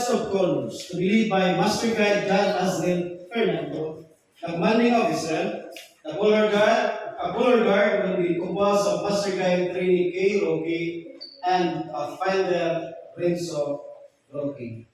cast of colors to be led by Master Guide John Asriel Fernando, the commanding officer. The color guard will be composed of Master Guide Trainee K. Rocky and Pathfinder Renzo Rocky.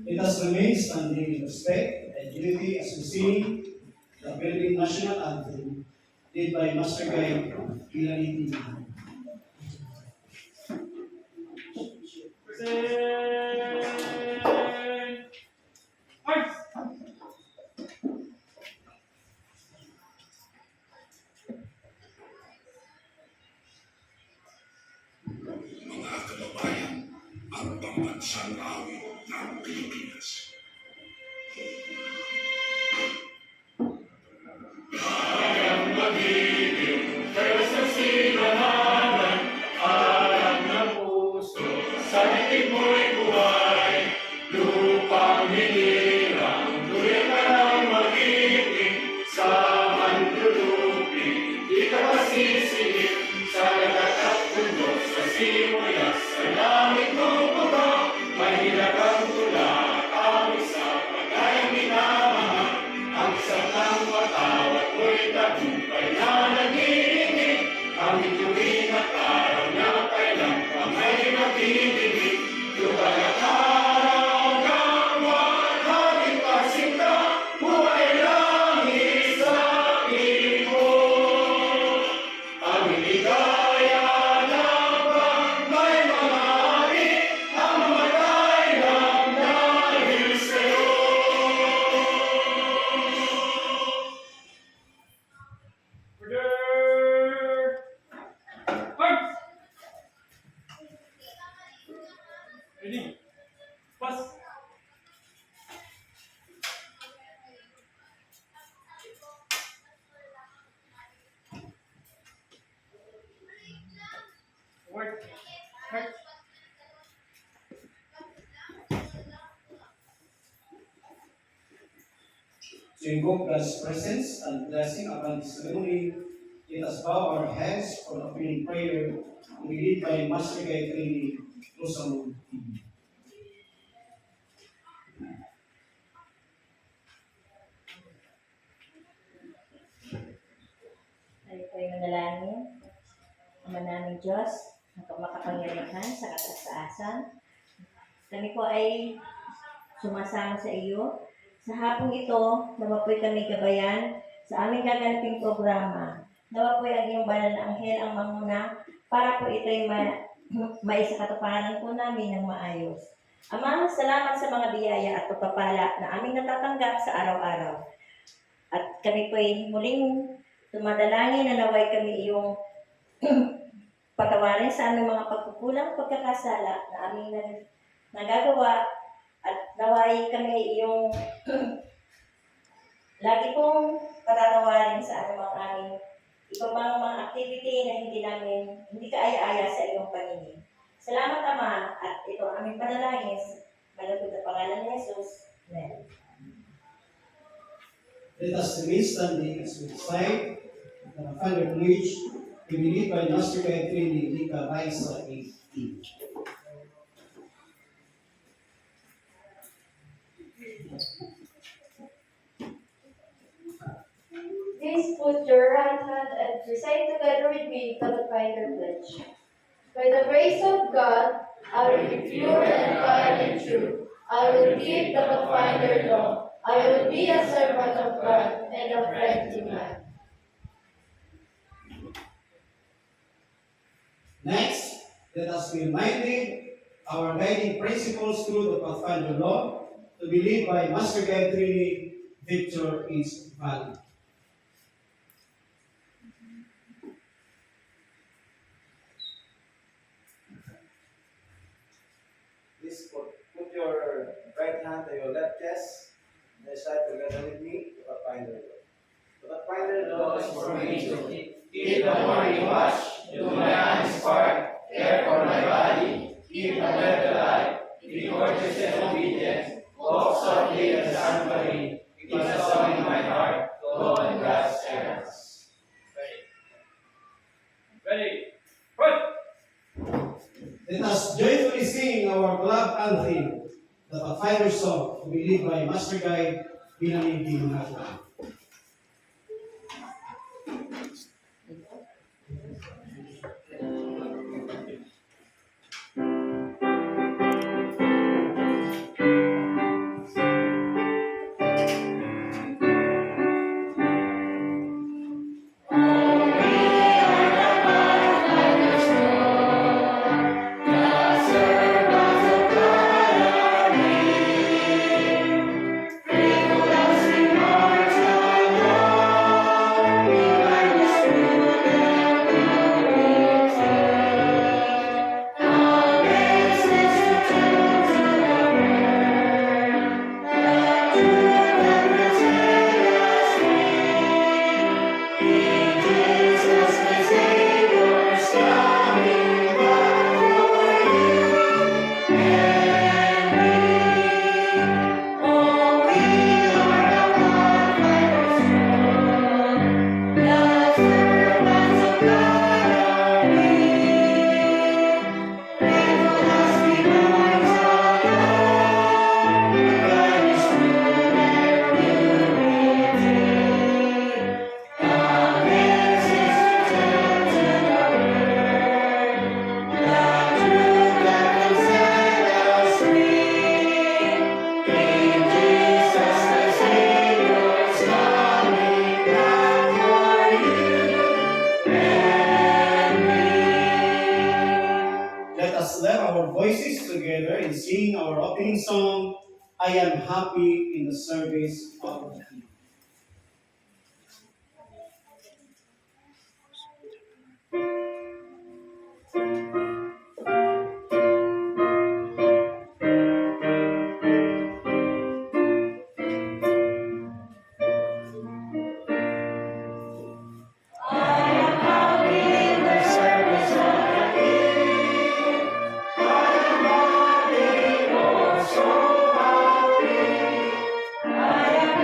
Let us remain standing in respect and unity as we sing the Philippine National Anthem, led by Master Guide Hilary T. Mga kababayan, ang pambansang awit ng Pilipinas. To invoke God's presence and blessing upon this ceremony, let us bow our heads for the opening prayer to be led by Master Guide Trainee Rosamund T. Tayo po'y manalangin. Ama naming Diyos, na makapangyarihan sa kataas-taasan. Kami po ay sumasama sa iyo. Sa hapong ito, nawa po'y kami gabayan sa aming gaganaping programa. Nawa po'y ang iyong banal na anghel ang manguna para po ito'y maisakatuparan po namin ng maayos. Ama, salamat sa mga biyaya at pagpapala na aming natatanggap sa araw-araw. At kami po'y muling tumadalangin na naway kami iyong patawarin sa aming mga pagkukulang, pagkakasala na aming nagagawa. At naway kami iyong lagi pong patatawarin sa aming ibang mga activity na hindi kaaya-aya sa iyong paningin. Salamat Ama, at ito ang aming panalangin sa malapit na pangalan ni Jesus. Amen. Let us remain standing as we recite the Father Pledge to be led by Master Guide Trainee Lika Raisa 18. Please put your right hand and recite together with me the Pathfinder Pledge. By the grace of God, I will be pure and kind and true. I will keep the Pathfinder law. I will be a servant of God and a friend to man. Next, let us be reminded our guiding principles through the Pathfinder law to be led by Master Guide Trainee Victor East Valley. Please put your right hand to your left chest Recite together with me. The Pathfinder Law. The Pathfinder Law is for me to eat the morning watch, do my honest part, care for my body, keep the letter alive, be courteous and obedient, walk softly and soundly, keep the song in my heart, go on God's errands. Ready. Put. Let us joyfully sing our club anthem, the Pathfinder song, to be led by Master Guide Binamig Manhattan. Let us lift our voices together in singing our opening song, I Am Happy in the Service of the King. I am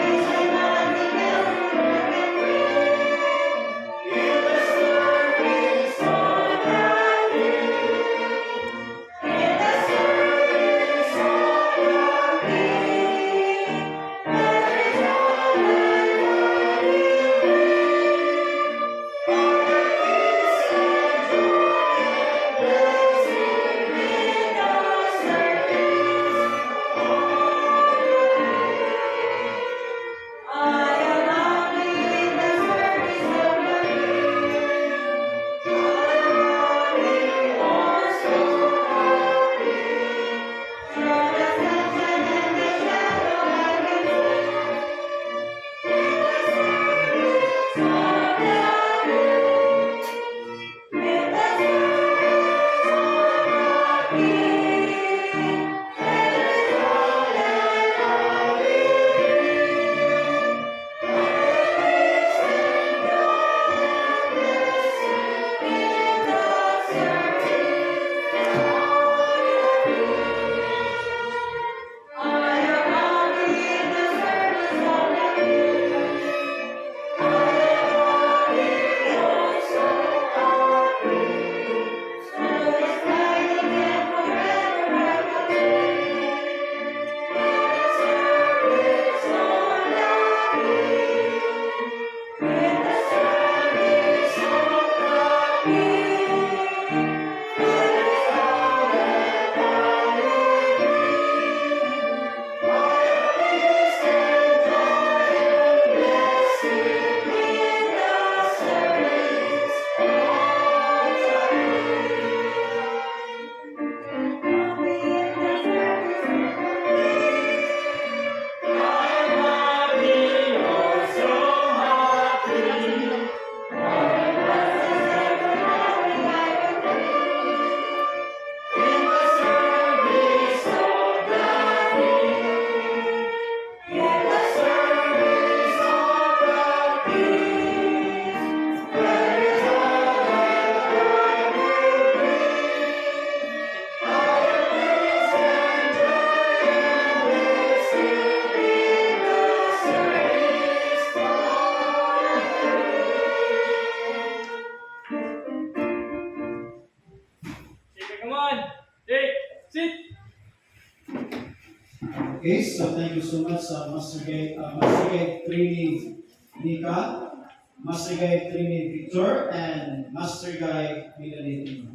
Okay, so thank you so much, Master Guide Training Nika, Master Guide Training Victor, and Master Guide Milanity.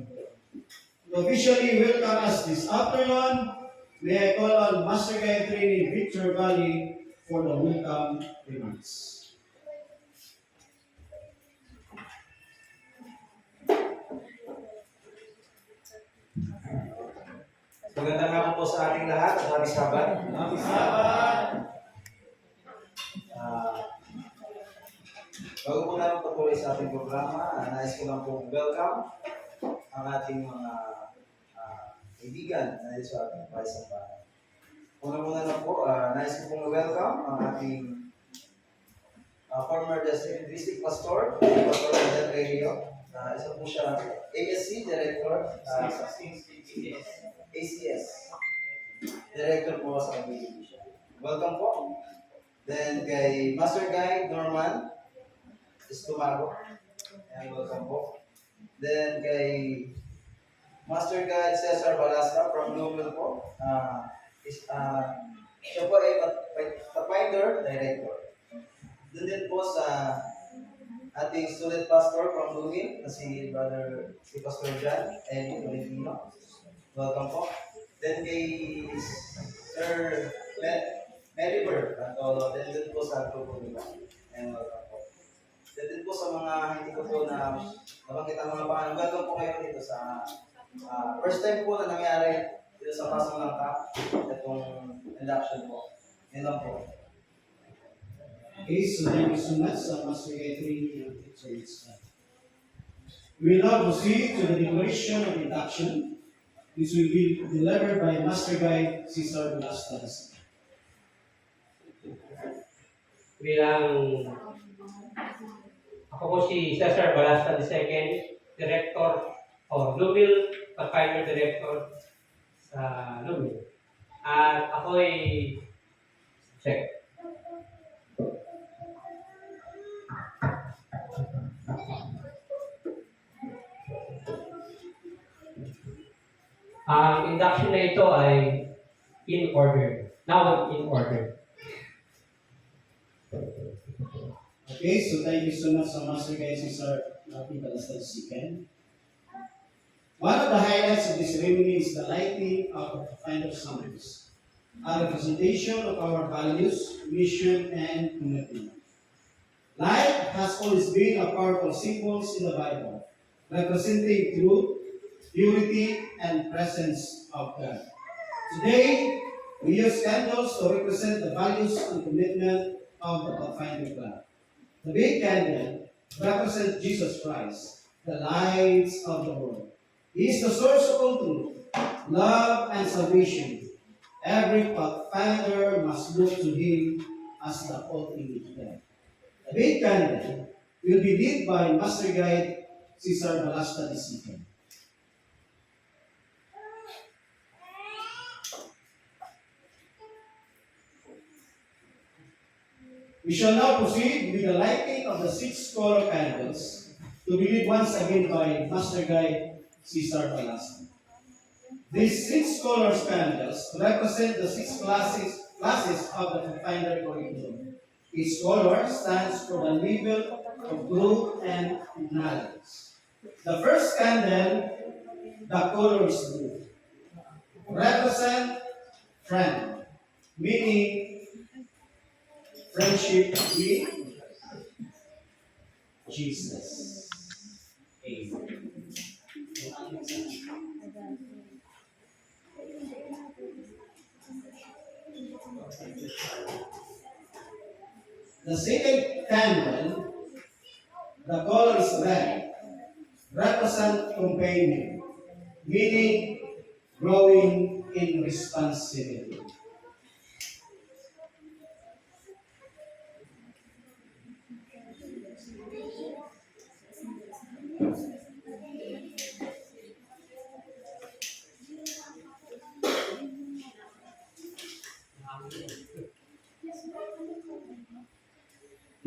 To officially welcome us this afternoon, may I call on Master Guide Training Victor Valley for the welcome remarks. Magandang hapon po sa ating lahat at happy Sabat. Happy Sabbath! Bago po namin patuloy sa ating programa, nais ko lang po welcome ang ating mga kaibigan na nandito sa ating paisang bahay. Una-una na po, nais ko pong welcome ang ating former district pastor, Pastor Del Rio. Isa po siya ASC Director, ACS. Director po sa Cavite. Welcome po. Then kay Master Guide Norman Estomago. Ayan, welcome po. Then kay Master Guide Cesar Balasca from Global po. Siya po ay Pathfinder Director. Doon din po sa ating student pastor from Lumin, na si Pastor John Eddie Tolentino. Welcome po. Then kay Sir Merriber Antolo, then din po sa grupo nila. And welcome po. Then din po sa mga hindi ko po na nabanggit ang mga pangalan. Welcome po kayo dito sa first time po na nangyari dito sa Pasong Langka, itong induction po. Yan lang po. Okay, so thank you so much, Master Guide Training and Victor. We will now proceed to the declaration of induction. This will be delivered by Master Guide Cesar Velasquez. Bilang ako po si Cesar Balasta II, Director o Lumil, Pathfinder Director sa Lumil. At ako ay check. Ang induction na ito ay in order. Now in order. Okay, so thank you so much, Master Guide Cesar Velasquez. One of the highlights of this ceremony is the lighting of the Pathfinder summons, a representation of our values, mission, and commitment. Light has always been a powerful symbol in the Bible, representing truth, purity, and presence of God. Today, we use candles to represent the values and commitment of the Pathfinder Club. The big candle represents Jesus Christ, the light of the world. He is the source of all truth, love, and salvation. Every Pathfinder must look to Him as the ultimate guide. The big candle will be lit by Master Guide Cesar Velasquez II. We shall now proceed with the lighting of the 6 color candles to be lit once again by Master Guide Cesar Velasquez. These 6 color candles represent the 6 classes of the Pathfinder curriculum. Each color stands for the level of growth and knowledge. The first candle, the color is blue, represent friend, meaning friendship with Jesus. Amen. The second candle, the color is red, represent companion, meaning growing in responsibility.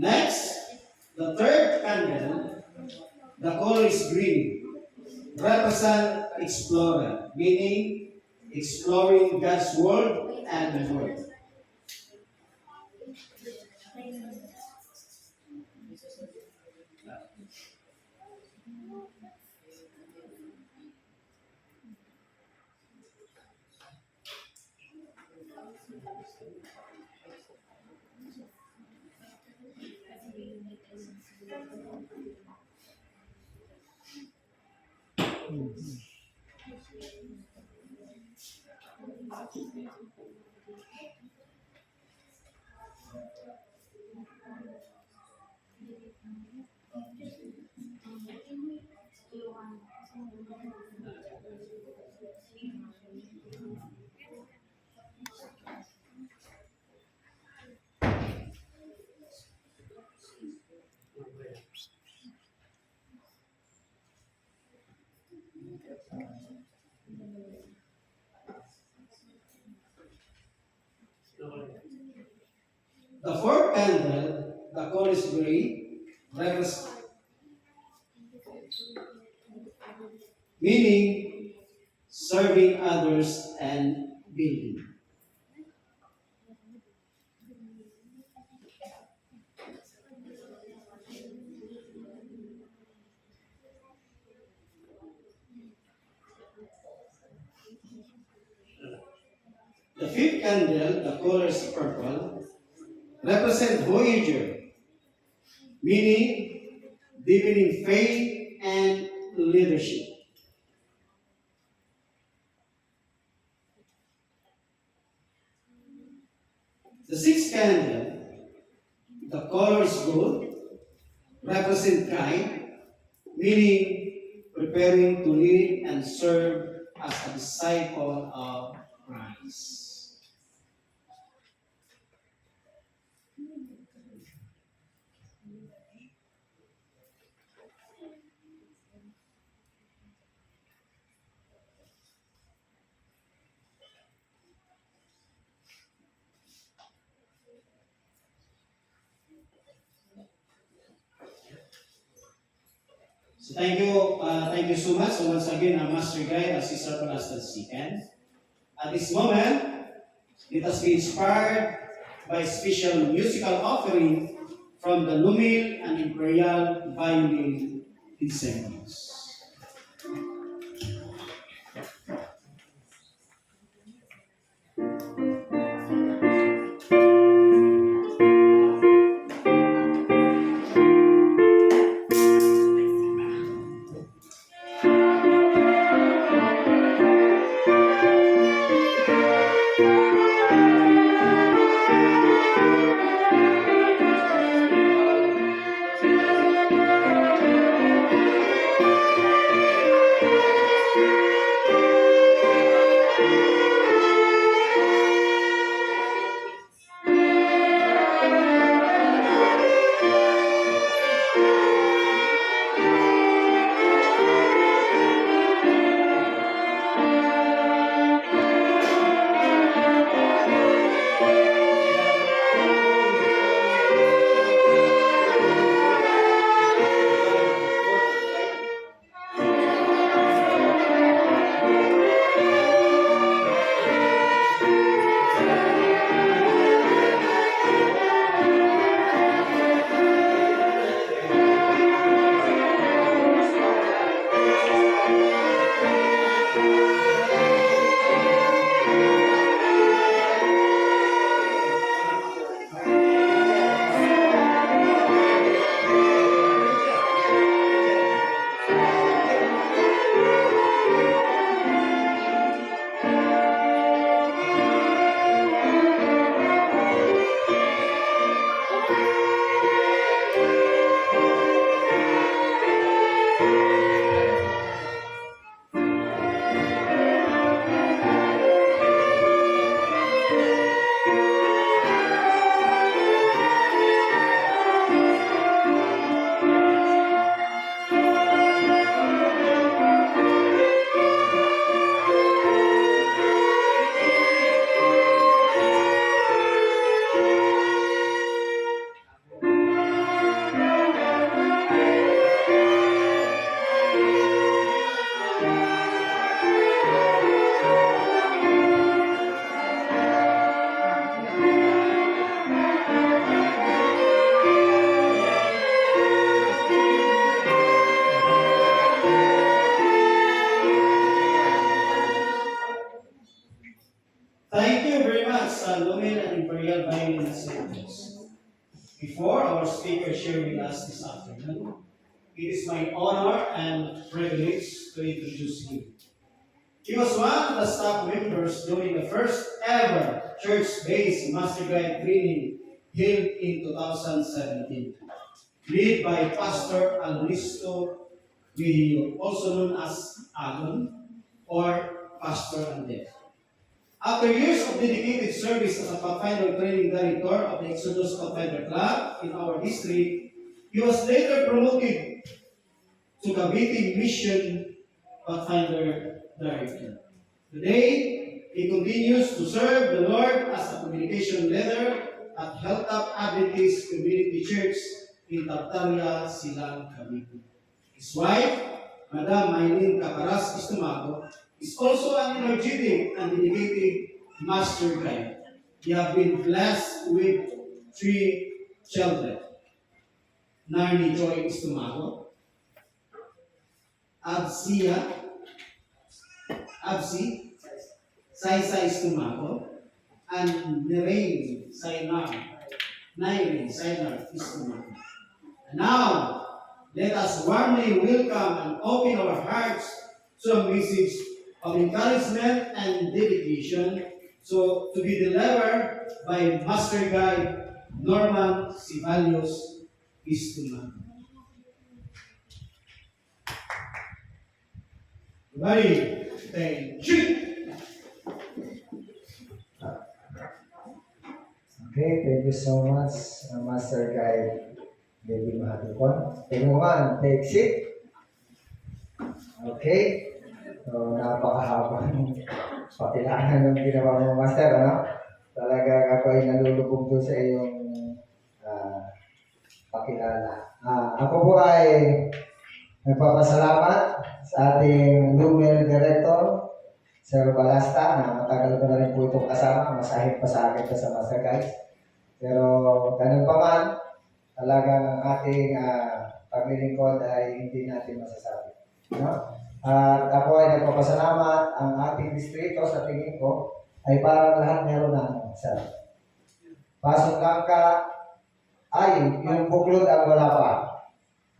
Next, the third candle, the color is green, represent explorer, meaning exploring God's word and the world. The fourth candle, the color is gray, meaning serving others and building. The fifth candle, the color is purple, represent Voyager, meaning deepening faith and leadership. The sixth candle, the color is gold, represent guide, meaning preparing to lead and serve as a disciple of Christ. So thank you so much. So once again, Master Guy, as Cesar Palastan second. At this moment, let us be inspired by special musical offering from the Lumil and Imperial Violin Ensembles. Thank you very much, Lumil and Imperial Violin Ensembles. Before our speaker share with us this afternoon, it is my honor and privilege to introduce him. He was one of the staff members during the first ever church-based Master Guide training held in 2017, led by Pastor Alonisto Vihio, also known as Agon or Pastor Andel. After years of dedicated service as a Pathfinder training director of the Exodus Pathfinder Club in our district, he was later promoted to Cavite Mission Pathfinder Director. Today, he continues to serve the Lord as a communication leader at Hilltop Adventist Community Church in Tartaria, Silang, Cavite. His wife, Madam Maylene Caparas Istumago, is also an energetic and dedicated master guide. They have been blessed with 3 children. Narni Joy Istumago, Absi, Saisa Istumago, and Nirain Sainar Istumago. And now, let us warmly welcome and open our hearts to a message of encouragement and dedication to be delivered by Master Guide Norman Sibalios Istumago. Ready? Thank you. Okay, thank you so much, Master Guide David Mahatukon. Everyone, take seat. Okay, so napakahabang pakilala ng ginawa mo, Master, ano? Talaga ako ay nalulubog doon sa iyong pakilala. Ako po ay nagpapasalamat sa ating Lumen Director, Sir Balasta, na matagal ko na rin po itong kasama, masahit pa sa akin ito sa Master Guide. Pero ganun pa man, talagang ang ating paglilingkod ay hindi natin masasabi. No? At ako ay nagpapasalamat, ang ating distrito sa tingin ko ay parang lahat meron na, sir. Pasok lang ka, ay, yung buklod ang wala pa.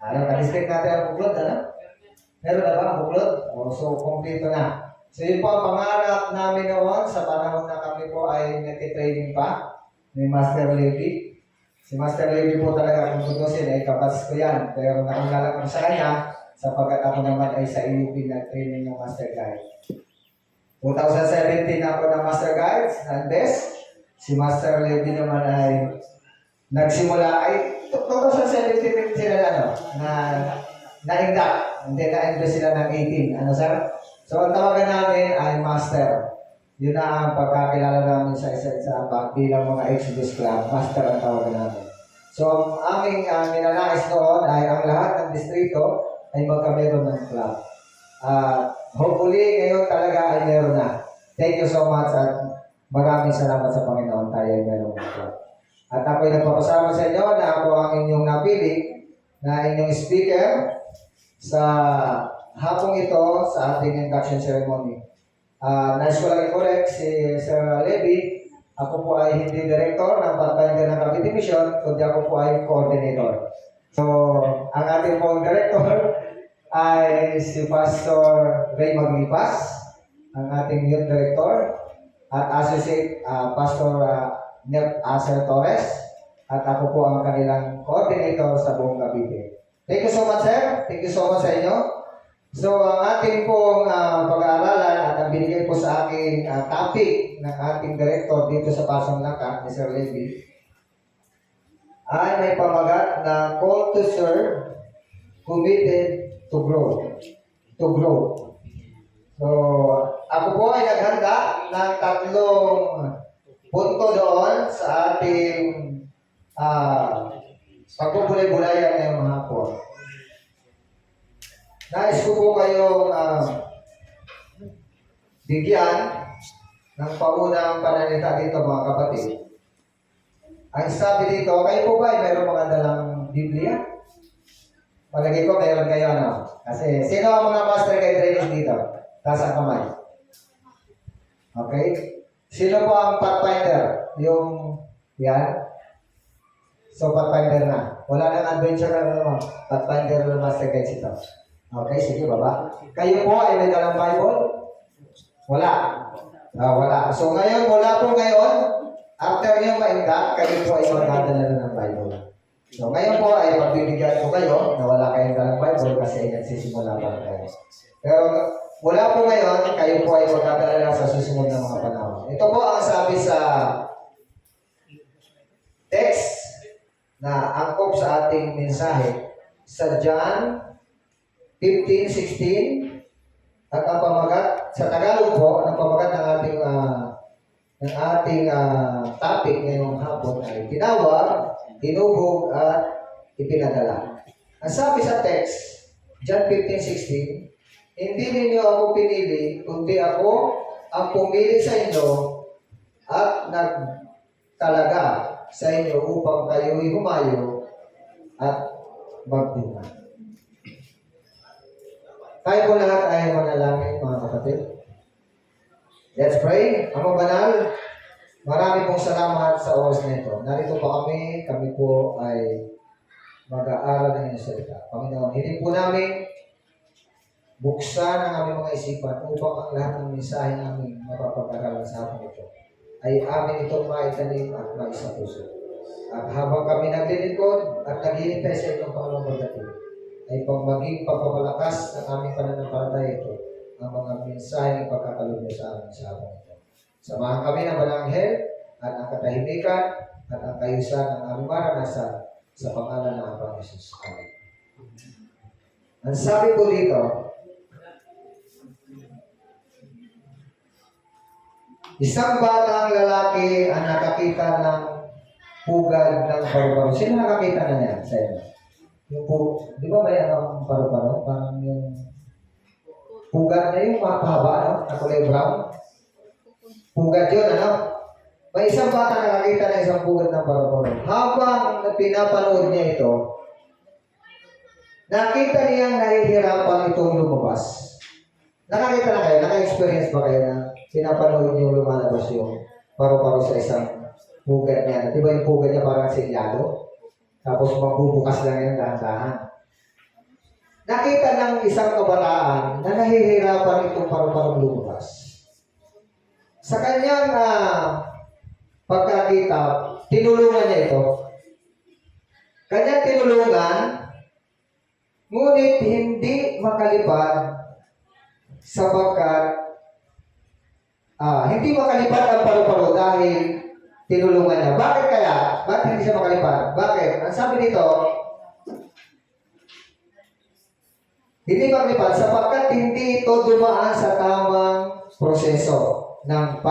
Ano, ka-district natin ang buklod, ano? Meron na ba ang buklod? So, kompleto na. So, yun po ang pangarap namin noon sa panahon na kami po ay nag-training pa ni Master Levy. Si Master Levy po talaga kung tutusin ay kapas ko yan. Pero nakangala ko sa kanya sapagkat ako naman ay sa IUP na training ng Master Guide. 2017 ako ng Master Guide, Nandes. Si Master Levy naman ay nagsimula ay 2017 sila na-induct. Hindi na-induct sila ng 18. Ano sir? So ang tawagan namin ay Master. Yun na ang pagkakilala namin sa isa't isa bilang mga Exodus Club. Master ang tawagan namin. So ang aming ninanais noon ay ang lahat ng distrito ay magkameron ng club. Hopefully ngayon talaga ay meron na. Thank you so much at maraming salamat sa Panginoon tayo ay meron ng club. At ako ay nagpapasama sa inyo na ako ang inyong napili na inyong speaker sa hapong ito sa ating induction ceremony. Nais ko lang i-correct si Sir Levy. Ako po ay hindi director ng Pathfinder ng Cavite Mission, kundi ako po ay coordinator. So, ang ating pong director ay si Pastor Ray Maglipas, ang ating youth director, at associate Pastor Nep Acer Torres, at ako po ang kanilang coordinator sa buong Cavite. Thank you so much, sir. Thank you so much sa inyo. So, ang ating pong pag-aaralan at ang binigay po sa akin topic ng ating director dito sa Pasong Langka, ni Sir Levy, ay may pamagat na call to serve, committed to grow. To grow. So, ako po ay naghanda ng 3 punto doon sa ating pagpupulay-bulayan ngayong hapon. Nais ko po kayong bigyan ng paunang pananita dito mga kapatid. Ang sabi dito, kayo po ba ay mayroong mga dalang Biblia? Palagi ko mayroon kayo ano. Kasi sino ang mga master guide training dito? Taas ang kamay. Okay? Sino po ang Pathfinder? Yung yan? So Pathfinder na. Wala nang adventure na naman. Pathfinder na master guide ito. Okay, sige, baba. Kayo po ay may dalang Bible? Wala. Wala. So ngayon, mula po ngayon, after nyo ma-induct, kayo po ay magdadala na ng Bible. So ngayon po ay pagbibigyan ko kayo na wala kayong dalang Bible kasi nagsisimula pa kayo. Pero mula po ngayon, kayo po ay magdadala na sa susunod na mga panahon. Ito po ang sabi sa text na angkop sa ating mensahe sa John 15:16 at ang pamagat sa Tagalog po, ang pamagat ng ating topic ngayong hapon ay tinawag, tinubog at ipinadala. Ang sabi sa text, John 15:16, hindi ninyo ako pinili, kundi ako ang pumili sa inyo at nagtalaga sa inyo upang kayo'y humayo at magbunga. Tayo po lahat ay manalangin, mga kapatid. Let's pray. Ama banal, marami pong salamat sa oras na ito. Narito pa kami po ay mag-aaral ng iyong salita. Panginoon, hindi po namin buksan ang aming mga isipan upang ang lahat ng mensahe namin mapapag-aralan sa hapon ito ay amin itong maitanim at maisapuso. At habang kami naglilingkod at naghihintay sa itong Panginoong pagdating, ay pang maging pagpapalakas ng aming pananampalataya ito ang mga mensahe ng pagkakalugno sa amin sa hapon ito. Samahan kami ng Balanghel at ang katahimikan at ang kayusan ng aming maranasan sa pangalan ng Apang Jesus. Amen. Ang sabi ko dito, isang batang lalaki ang nakakita ng pugad ng paru-paro. Sino nakakita na niya sa inyo? Di ba may paru-paro? Parang yung pugad na yung mahaba, no? Na kulay brown. Pugad yun, ano? May isang bata nakakita ng isang pugad ng paru-paro. Habang pinapanood niya ito, nakita niyang nahihirapan itong lumabas. Nakakita na kayo? Naka-experience ba kayo na pinapanood niyo lumalabas yung paru-paro sa isang pugad niya? Di ba yung pugad niya parang silyado? Tapos magbubukas lang yan dahan-dahan. Nakita ng isang kabataan na nahihirapan itong paru-parong lumabas. Sa kanyang pagkakita, tinulungan niya ito. Kanyang tinulungan, ngunit hindi makalipad sapagkat hindi makalipad ang paru-paro dahil tinulungan niya. Bakit kaya? Bakit hindi siya makalipad? Bakit? Ang sabi dito, hindi makalipad sapagkat hindi ito dumaan sa tamang proseso ng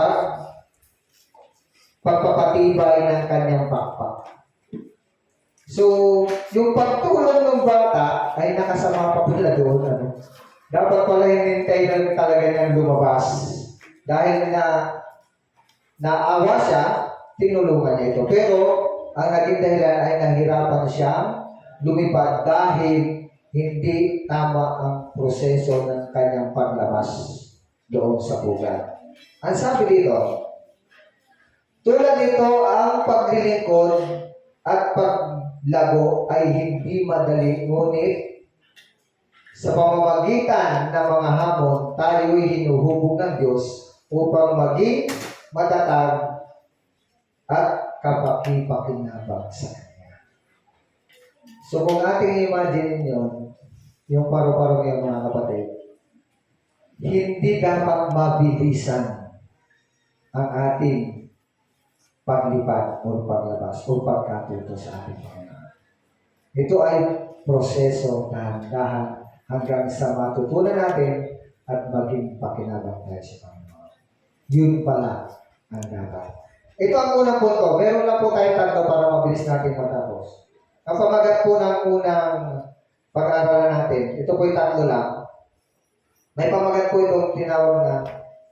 pagpapatibay ng kanyang pakpak. So, yung pagtulong ng bata ay nakasama pa pala doon. Ano? Dapat pala hinintay lang talaga niyang lumabas. Dahil naawa siya, tinulungan niya ito. Pero, ang naging dahilan ay nahirapan siyang lumipad dahil hindi tama ang proseso ng kanyang paglabas doon sa pugad. Ang sabi dito, tulad nito ang paglilingkod at paglago ay hindi madali, ngunit sa pamamagitan ng mga hamon, tayo'y hinuhubog ng Diyos upang maging matatag at kapaki-pakinabang sa Kanya. So kung ating imagine yun, yung paru-paro yung mga kapatid, hindi dapat mabilisan ang ating paglipad o paglabas o pagkatuto sa ating Panginoon. Ito ay proseso dahan-dahan hanggang sa matutunan natin at maging pakinabang tayo sa Panginoon. Yun pala ang dapat. Ito ang unang punto. Meron lang po tayo tatlo para mabilis natin matapos. Ang pamagat po ng unang pag-aaralan natin, ito po yung tatlo lang. May pamagat po itong tinawag na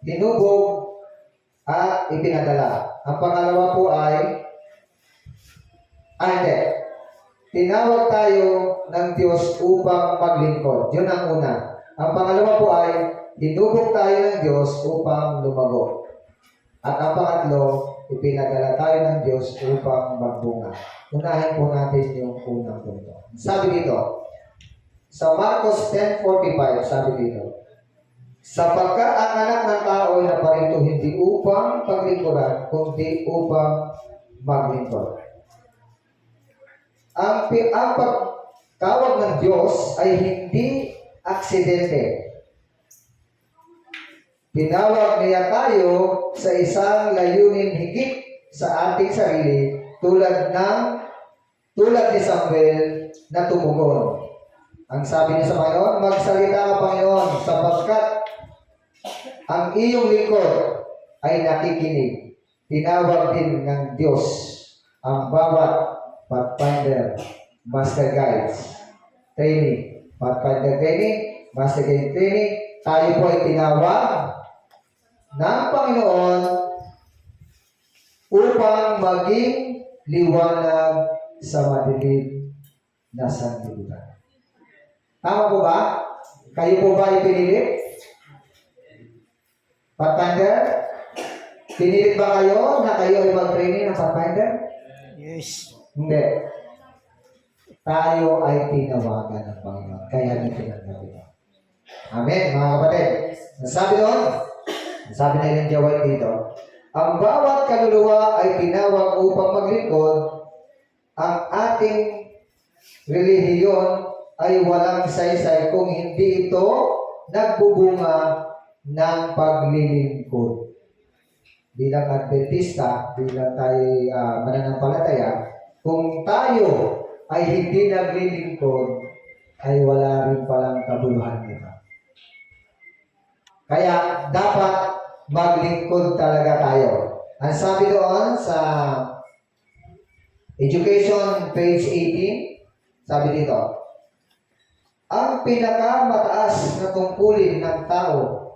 tinubog at ipinadala. Ang pangalawa po ay hindi. Tinawag tayo ng Diyos upang maglingkod. Yun ang una. Ang pangalawa po ay tinubog tayo ng Diyos upang lumago. At ang pangatlo, ipinadala tayo ng Diyos upang magbunga. Unahin po natin yung unang punto. Sabi dito, Sa Marcos 10:45, sabi dito, sapagkat ang anak ng tao ay naparito hindi upang paglingkuran, kundi upang maglingkod. Ang pagtawag ng Diyos ay hindi aksidente. Tinawag niya tayo sa isang layunin higit sa ating sarili tulad ni Samuel na tumugon. Ang sabi niya sa Panginoon, magsalita ka Panginoon sapagkat ang iyong lingkod ay nakikinig. Tinawag din ng Diyos ang bawat Pathfinder, Master Guides, Training, Pathfinder Training, Master Guide Training. Tayo po ay tinawag ng Panginoon upang maging liwanag sa madilim na sanlibutan. Tama po ba? Kayo po ba ay pinilit? Pathfinder? Pinilit ba kayo na kayo ay mag-training ng Pathfinder? Yes. Hindi. Tayo ay tinawagan ng Panginoon. Kaya nito tinanggap ito. Amen, mga kapatid. Sabi na Ellen G. White dito, ang bawat kaluluwa ay tinawag upang maglingkod. Ang ating relihiyon ay walang saysay kung hindi ito nagbubunga ng paglilingkod. Bilang Adventista, bilang tayo mananampalataya, kung tayo ay hindi naglilingkod, ay wala rin palang kabuluhan nito. Kaya dapat maglingkod talaga tayo. Ang sabi doon sa Education page 18, sabi dito, ang pinakamataas na tungkulin ng tao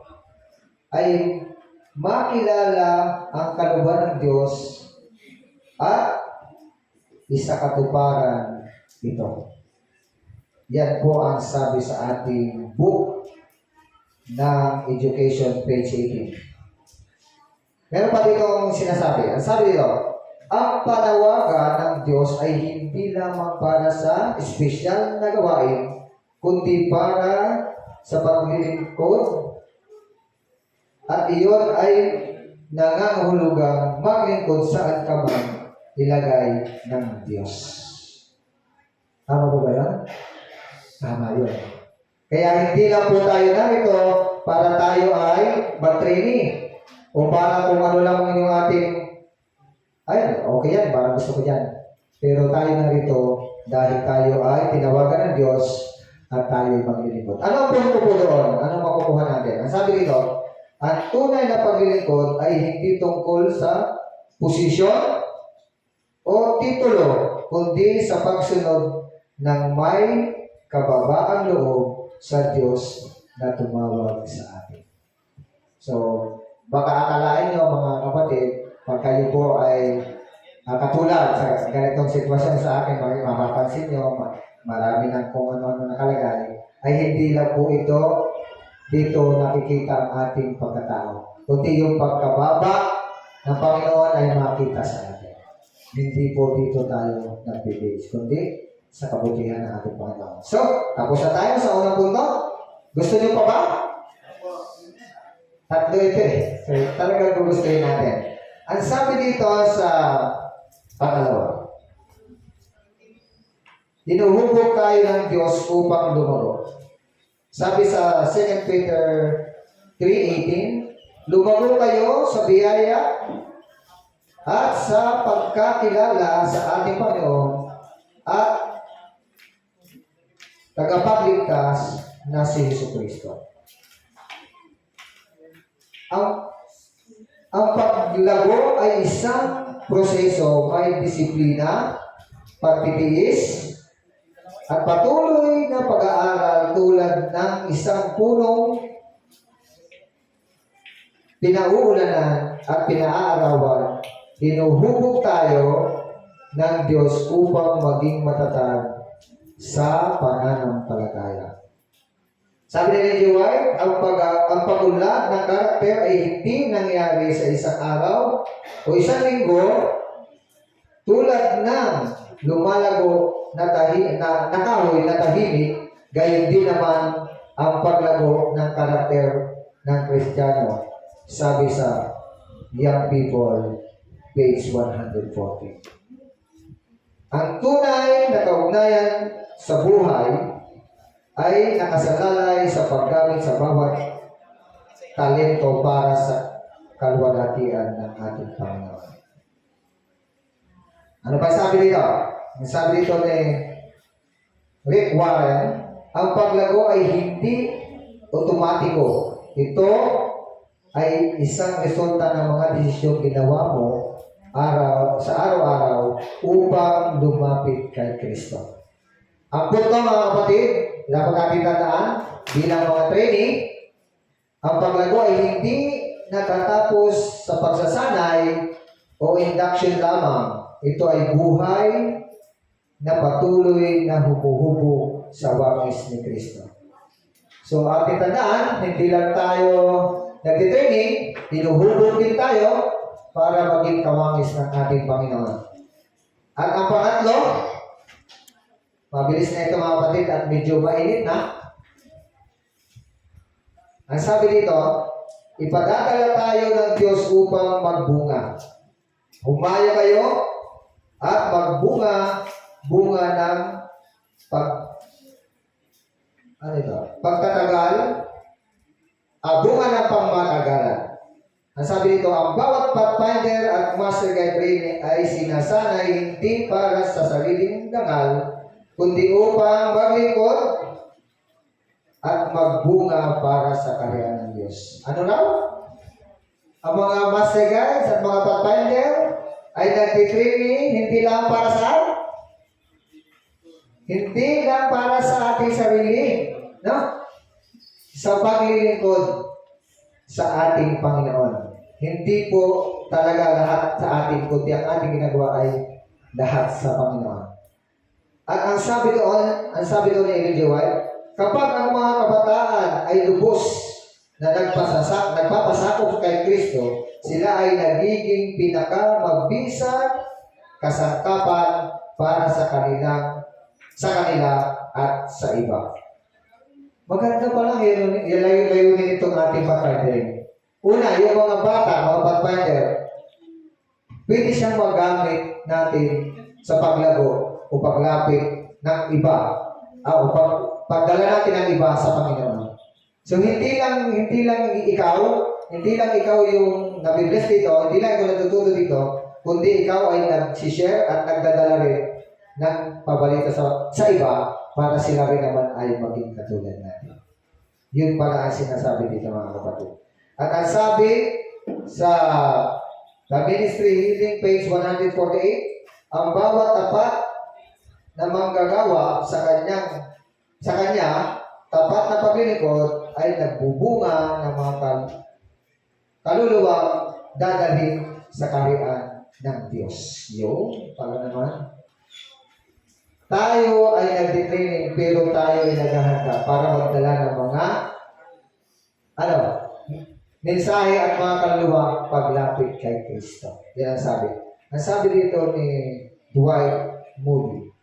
ay makilala ang kalooban ng Diyos at isakatuparan ito. Yan po ang sabi sa ating book ng Education page 18. Meron pa dito ang sinasabi. Ang sabi dito, ang panawagan ng Diyos ay hindi lamang para sa espesyal na gawain, kundi para sa paglilingkod, at iyon ay nangangahulugang maglingkod saan ka man ilagay ng Diyos. Tama po ba yun? Tama yun. Kaya hindi lang po tayo narito para tayo ay mag-training o para kung ano lang yung ating ay, okay yan, parang gusto ko dyan. Pero tayo narito dahil tayo ay tinawagan ng Diyos at tayo ay maglilingkod. Ano ang punto po doon? Anong makukuha natin? Ang sabi dito, ang tunay na paglilingkod ay hindi tungkol sa posisyon o titulo, kundi sa pagsunod ng may kababaang loob sa Diyos na tumawag sa atin. So, baka akalain nyo mga kapatid, pag kayo po ay katulad sa ganitong sitwasyon sa akin, mapapansin nyo, marami ng kung ano-ano nakalagay, ay hindi lang po ito dito nakikita ang ating pagkatao. Kundi yung pagkababa ng Panginoon ay makita sa atin. Hindi po dito tayo nag-base, kundi sa kabutihan ng ating Panginoon. So, tapos na tayo sa unang punto. Gusto nyo pa ba? Tatlo ito eh. So, talagang gugustuhin natin. Ang sabi dito sa pangalawa, dinuhubog tayo ng Diyos upang lumago. Sabi sa 2 Peter 3:18, lumago kayo sa biyaya at sa pagkakilala sa ating Panginoon at tagapagligtas na si Jesucristo. Ang paglago ay isang proseso, may disiplina, pagtitiis, at patuloy na pag-aaral tulad ng isang punong pinauulanan at pinaaarawan. Hinuhubog tayo ng Diyos upang maging matatag sa pananampalataya. Sabi ni Ellen G. White, ang pag-unlad ng karakter ay hindi nangyari sa isang araw o isang linggo tulad ng lumalago na kahoy na tahimik gayon din naman ang paglago ng karakter ng Kristiyano, sabi sa Young People, page 140. Ang tunay na kaugnayan sa buhay ay nakasalalay sa paggamit sa bawat talento para sa kalwalhatian ng ating Panginoon. Ano pa sabi dito? Ang sabi dito ni Rick Warren, ang paglago ay hindi otomatiko. Ito ay isang resulta ng mga desisyong ginawa mo sa araw-araw upang lumapit kay Kristo. Ang punto mga kapatid, dapat natin tandaan bilang mga training, ang paglago ay hindi natatapos sa pagsasanay o induction lamang. Ito ay buhay na patuloy na humuhubo sa wangis ni Kristo. So ating tandaan, hindi lang tayo nagtitraining, hinuhubog din tayo para maging kawangis ng ating Panginoon. At ang pangatlo, mabilis na ito mga kapatid at medyo mainit na. Ang sabi dito, ipadadala tayo ng Diyos upang magbunga. Humaya kayo at magbunga ng pagtatagal, bunga ng pangmatagalan. Ang sabi dito, ang bawat pathfinder at master guide training ay sinasanay hindi para sa sariling dangal, kundi upang maglingkod at magbunga para sa kaharian ng Diyos. Ano raw? Ang mga master guides at mga pathfinder ay nagtitraining hindi lang para sa ating sarili, no? Sa paglilingkod sa ating Panginoon. Hindi po talaga lahat sa ating, kundi ang ating ginagawa ay lahat sa Panginoon. At ang sabi doon ni Ellen G. White, kapag ang mga kabataan ay lubos na nagpapasakop kay Kristo, sila ay nagiging pinakamabisang kasangkapan para sa kanila at sa iba. Maganda pa lang yun layunin itong ating pathfindering. Una, yung mga bata, mga pathfinder, pwede siyang magamit natin sa paglago o paglapit ng iba o pagdala natin ng iba sa Panginoon. So hindi lang ikaw yung nabibless dito, hindi lang ikaw natututo dito, kundi ikaw ay nag-share at nagdadala rin ng pabalita sa iba para sila rin naman ay maging katulad natin. Yun pala ang sinasabi dito mga kapatid. At ang sabi sa The Ministry Healing, page 148, ang bawat tapat na manggagawa sa kanya, tapat na paglilingkod ay nagbubunga ng mga kaluluwang dadalhin sa kaharian ng Diyos. Yun, pala naman. Tayo ay nagtitraining pero tayo ay naghahanda para magdala ng mga mensahe at mga kaluluwang paglapit kay Kristo. Yan ang sabi. Ang sabi dito ni Dwight Moody,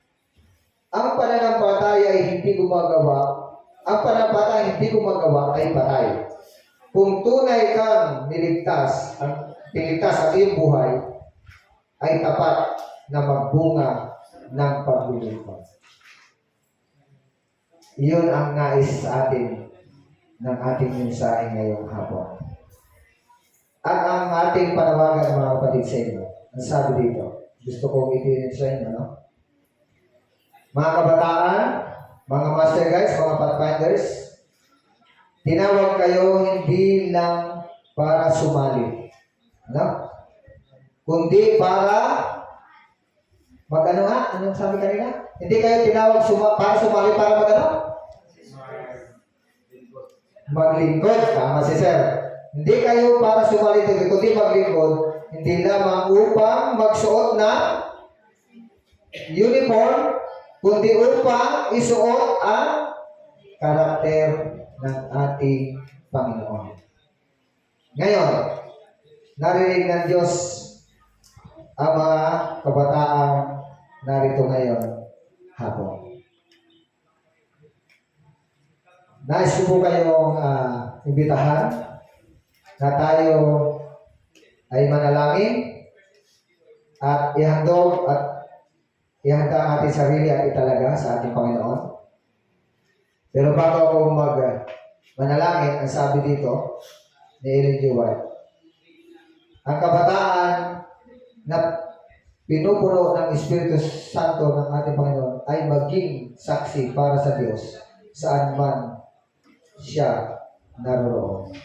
ang pananampalataya ay hindi gumagawa ay patay. Kung tunay kang niligtas ang iyong buhay, ay tapat na magbunga ng paglilingkod. Iyon ang nais sa atin ng ating mensahe ngayong hapon. At ang ating panawagan mga kapatid sa inyo, ang sabi dito, gusto kong itinit sa inyo, no? Mga kabataan, mga master guides, mga pathfinders, tinawag kayo hindi lang para sumali, no? Kundi para anong sabi kanina? Hindi kayo tinawag para sumali para maglingkod. Tama si Sir. Hindi kayo para sumali dito, kundi maglingkod, hindi lamang upang magsuot ng uniform, kundi upang isuot ang karakter ng ating Panginoon. Ngayon, narinig ng Diyos ang mga kabataang narito ngayon hapon. nais ko po kayong imbitahan na tayo ay manalangin at ihandog at ihanda ang ating sarili at italaga sa ating Panginoon. Pero bago ako manalangin, ang sabi dito ni Ellen G. White, ang kabataan na pinupuno ng Espiritu Santo ng ating Panginoon ay maging saksi para sa Diyos saan man siya naroroon.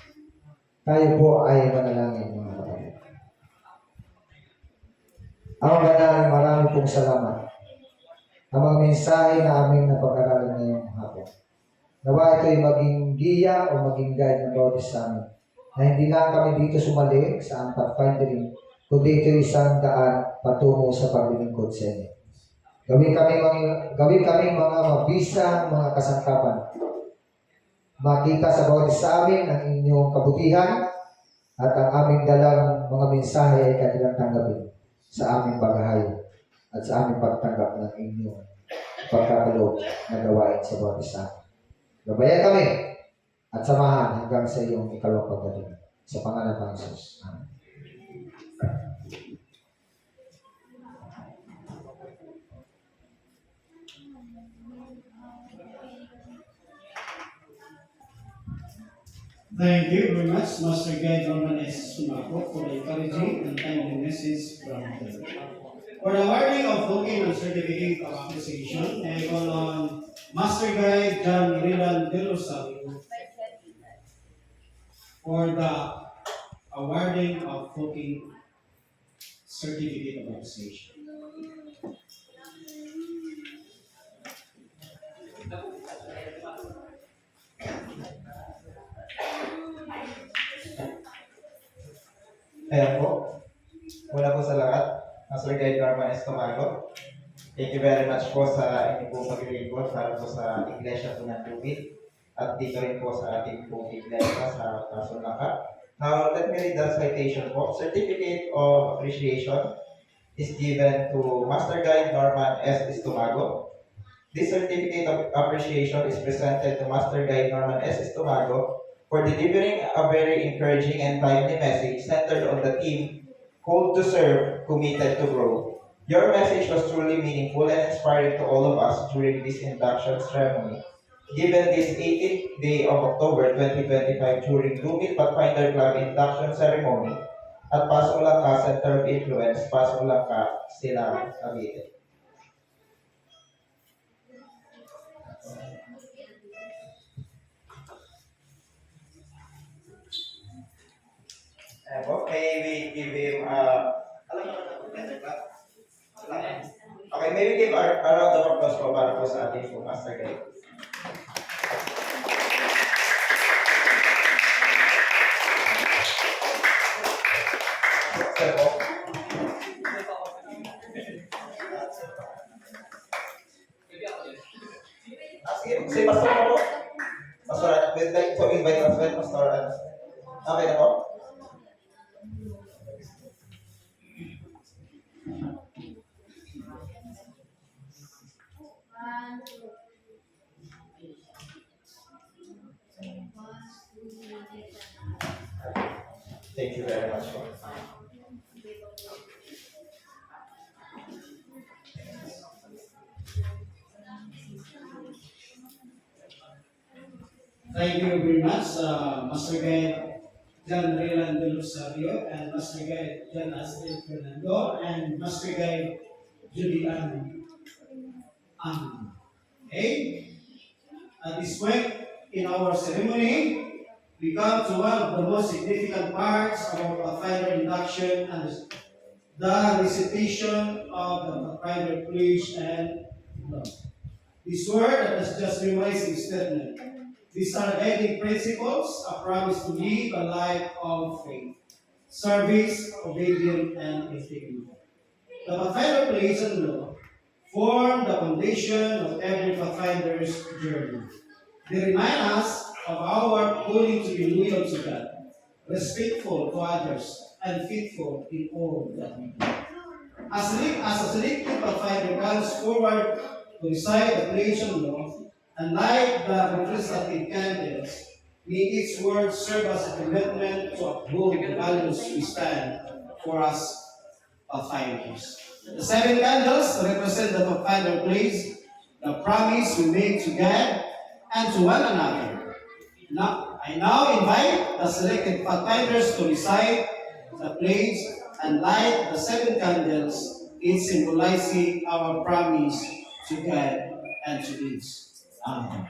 Tayo po ay manalangin, mga kapatid. Ang banal, marami pong salamat ang mga mensahe na aming napag-aralan ngayong hapon. Nawa ito'y maging giya o maging guide ng bawat isa amin, na hindi lang kami dito sumali sa pathfinding, kundi ito'y isang daan patungo sa paglilingkod sa inyo. Gawin kami mga mabisang mga kasangkapan. Makita sa bawat isa amin ang inyong kabutihan at ang aming dalang mga mensahe ay kanilang tanggapin sa aming bagahay at sa aming pagtanggap ng inyong pagkakaloob na gawain sa bawat isa. Gabayan kami at samahan hanggang sa iyong ikalawang pagdating. Sa pangalan ng Jesus. Amen. Thank you very much, Master Guide Norman S. Sumaco, for the encouraging and timely message from the For the awarding of booking and certificate of appreciation, I call on Master Guide John Rilan De Rosario for the awarding of booking certificate of appreciation. Ayan po. Una po sa lahat, Master Guide Norman Estomago. Thank you very much po sa inyong pong paglilingkod para po sa Iglesia po ng Lubid at dito rin po sa ating pong Iglesia sa Kasunaka. Now, let me read the citation po. Certificate of Appreciation is given to Master Guide Norman S. Estomago. This certificate of appreciation is presented to Master Guide Norman S. Estomago for delivering a very encouraging and timely message centered on the theme, called to serve, committed to grow. Your message was truly meaningful and inspiring to all of us during this induction ceremony. Given this 18th day of October 2025 during Lumit Pathfinder Club induction ceremony at Paso Langka Center of Influence, Paso Langka, Silang, Cavite. May we give him okay, may we give a round of applause po para po sa ating po Master Guide. Sir po. Sige, si Pastor po. Pastor, we'd like to invite us with Pastor. Okay na po. Thank you very much. Thank you very much, Master Guide John Rilan De Rosario and Master Guide John Astel Fernando and Master Guide Julian Okay? At this point in our ceremony, we come to one of the most significant parts of our Pathfinder induction and the recitation of the Pathfinder Pledge and Law. This word that has just memorized is statement. These are guiding principles, a promise to live a life of faith, service, obedience, and integrity. The Pathfinder Pledge and Law form the foundation of every Pathfinder's journey. They remind us of our calling to be loyal to God, respectful to others, and faithful in all that we do. As a selected Pathfinder comes forward to recite the Pledge and Law, And like the representative candles, may each word serve as a commitment to uphold the values we stand for as pathfinders. The seven candles represent the pathfinder place, the promise we make to God and to one another. Now, I now invite the selected pathfinders to recite the pledge and light the seven candles, each symbolizing our promise to God and to each. Amen.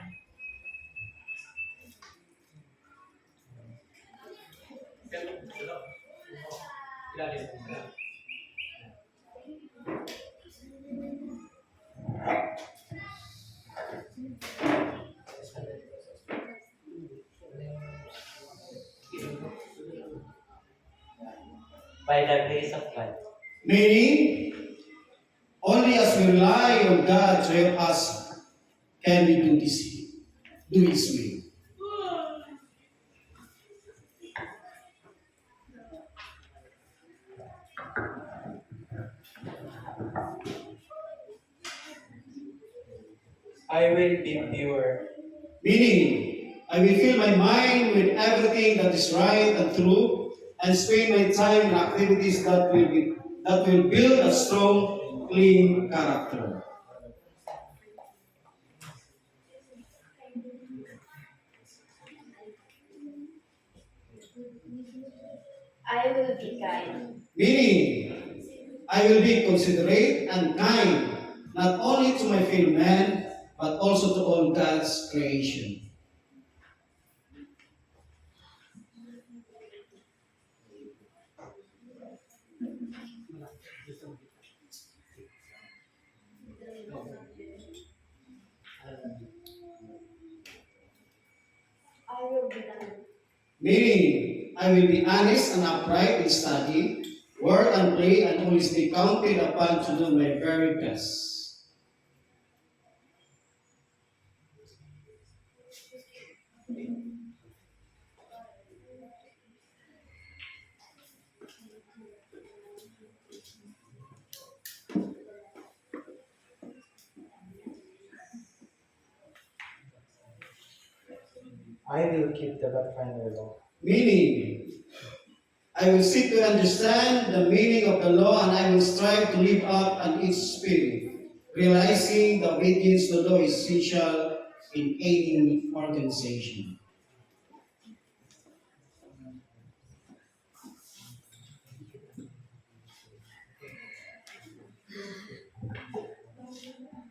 By the grace of God. Meaning, only as we rely on God to help us can we do His will. I will be pure. Meaning, I will fill my mind with everything that is right and true, and spend my time in activities that will build a strong, clean character. I will be kind. Meaning, I will be considerate and kind, not only to my fellow man, but also to all God's creation. I will be kind. Meaning, I will be honest and upright in study, work and play, and always be counted upon to do my very best. I will keep the Pathfinder law. Meaning, I will seek to understand the meaning of the law and I will strive to live up on its spirit, realizing the obedience to law is essential in any organization.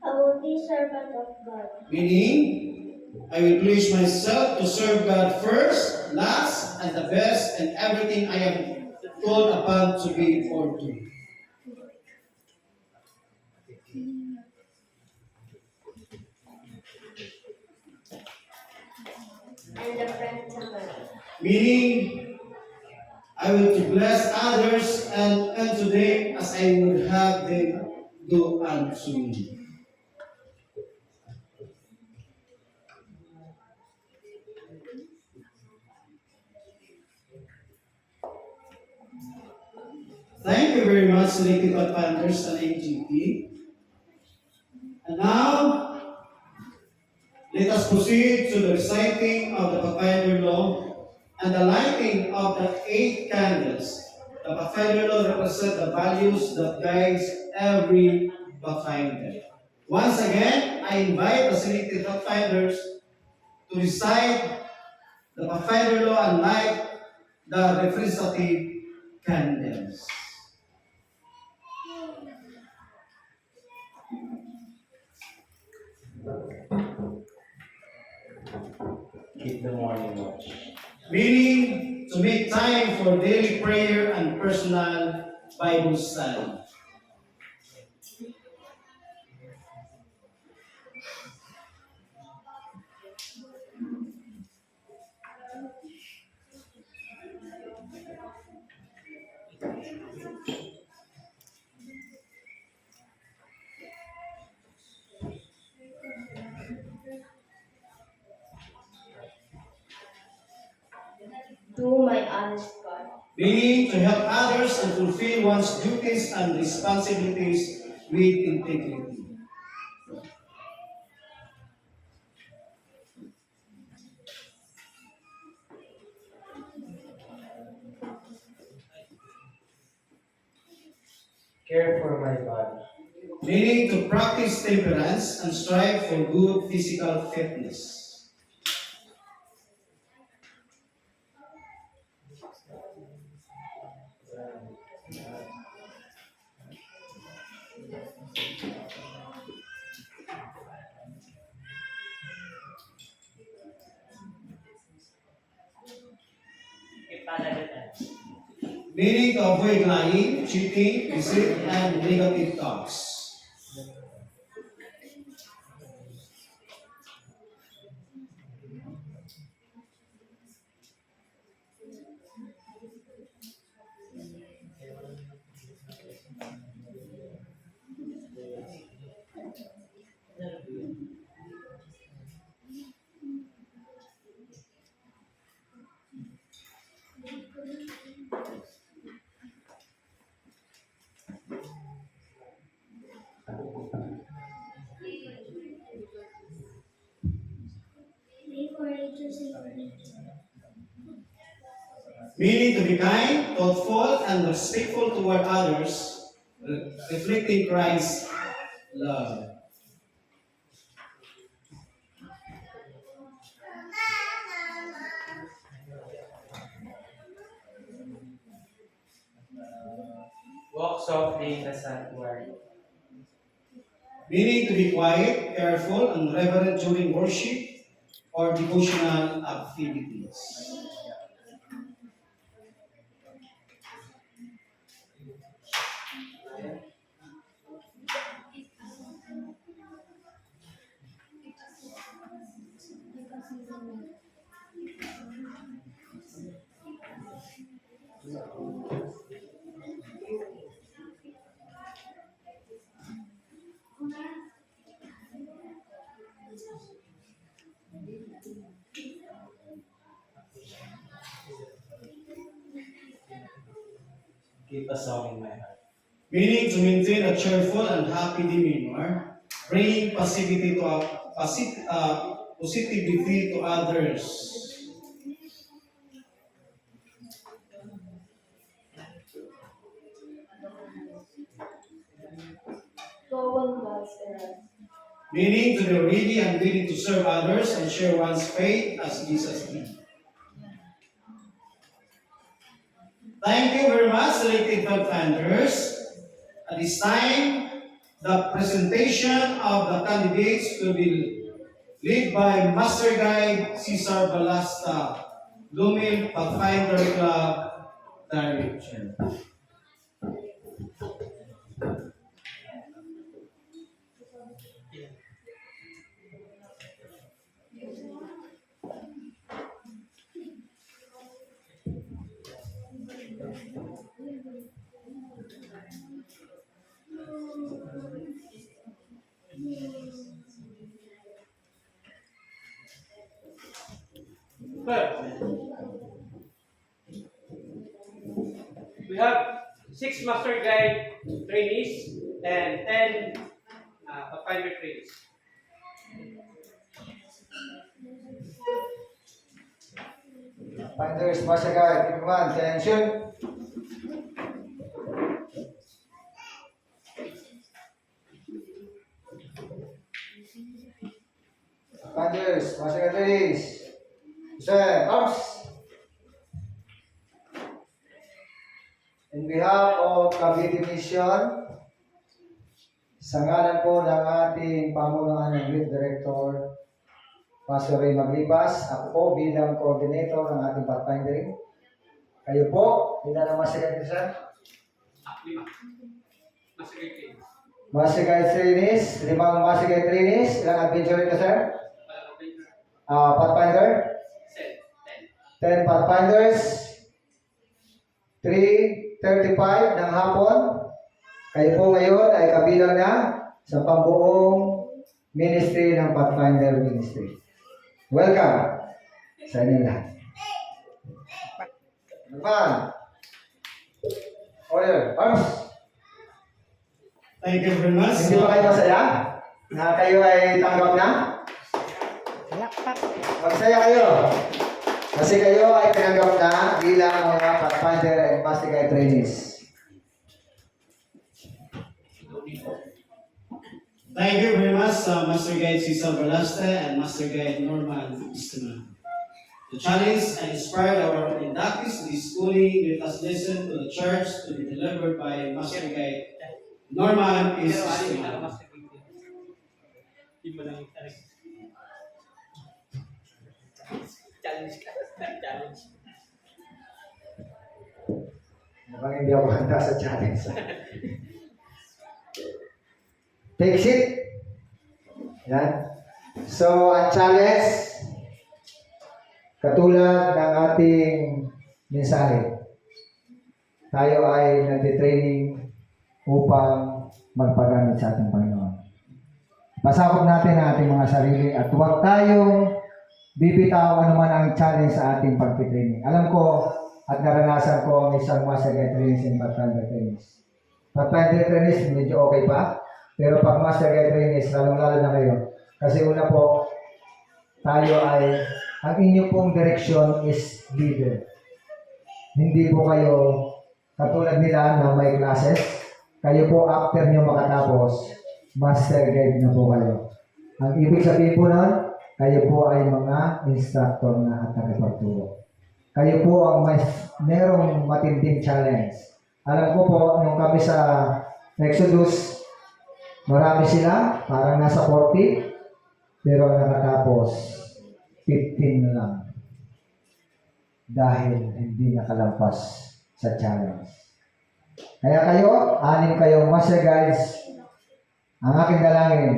I will be servant of God. Meaning, I will pledge myself to serve God first, last, and the best, and everything I am called upon to be or do. And the friend to God. Meaning, I will to bless others and unto them as I would have them do unto me. Thank you very much, Selected Pathfinders and AGT. And now, let us proceed to the reciting of the Pathfinder Law and the lighting of the 8 candles. The Pathfinder Law represents the values that guides every Pathfinder. Once again, I invite the Selected Pathfinders to recite the Pathfinder Law and light the representative candles. Keep the morning watch. Meaning to make time for daily prayer and personal Bible study. Do my honest God. Meaning to help others and fulfill one's duties and responsibilities with integrity. care for my body. Meaning to practice temperance and strive for good physical fitness. Meaning to avoid lying, cheating, deceit, and negative thoughts. Meaning to be kind, thoughtful, and respectful toward others, reflecting Christ's love. Walk softly in the sanctuary. Meaning to be quiet, careful, and reverent during worship or devotional activities. Keep a song in my heart. Meaning to maintain a cheerful and happy demeanor, bringing positivity to others. Go on God's errand. Meaning to be ready and willing to serve others and share one's faith as Jesus did. Thank you very much, selected contenders. At this time, the presentation of the candidates will be led by Master Guide Cesar Balasta, Lumil Pathfinder Club Director. First, we have 6 master guide trainees and 10 pathfinder trainees. Finders, Master Guide, everyone, attention. Finders, Master Guide, ladies. Sir, arms. In behalf of Cavite Mission, sa ngalan po ng ating pamunuan ng Youth Director, Pastor Ray Maglipas, ako po bilang coordinator ng ating pathfindering. Kayo po, ilan ang Master Guide, sir? 5. Master guide trainees. Master Guide trainees, 5 Master Guide trainees, ilang adventure ito, sir? Pathfinder? 10 Pathfinders, 3:35 ng hapon. Kayo po ngayon ay kabilang na sa pambuong ministry ng Pathfinder Ministry. Welcome sa inyo lahat. Naman. Order. Arms. Thank you very much. Hindi ba kayo masaya na kayo ay tanggap na? Magsaya kayo. Kasi kayo ay tinanggap na bilang mga Pathfinder and Master Guide trainees. Thank you very much, Master Guide Cesar Balaste and Master Guide Norman Istiman. The challenge and inspired our inductees to this schooling. Let us listen to the church to be delivered by Master Guide Norman Istiman. Mukhang hindi ako handa sa challenge. Take seat. Yan. So, ang challenge, katulad ng ating mensahe, tayo ay nagtitraining upang magpagamit sa ating Panginoon. Pasakop natin ang ating mga sarili at huwag tayong bibitaw anuman ang challenge sa ating pagtitraining. Alam ko at naranasan ko ang isang master guide trainings and Pathfinder trainings. Pathfinder trainings, medyo okay pa. Pero pag master guide trainings, lalong-lalo na kayo. Kasi una po, tayo ay, ang inyong pong direction is leader. Hindi po kayo katulad nila na may classes. Kayo po after nyo makatapos, master guide na po kayo. Ang ibig sabihin po nun, kayo po ay mga instructor na at tagapagturo. Kayo po ang merong matinding challenge. Alam ko po, nung kami sa Exodus, marami sila, parang nasa 40, pero nakatapos 15 na lang. Dahil hindi nakalampas sa challenge. Kaya kayo, 6 kayong master guides, ang aking dalangin,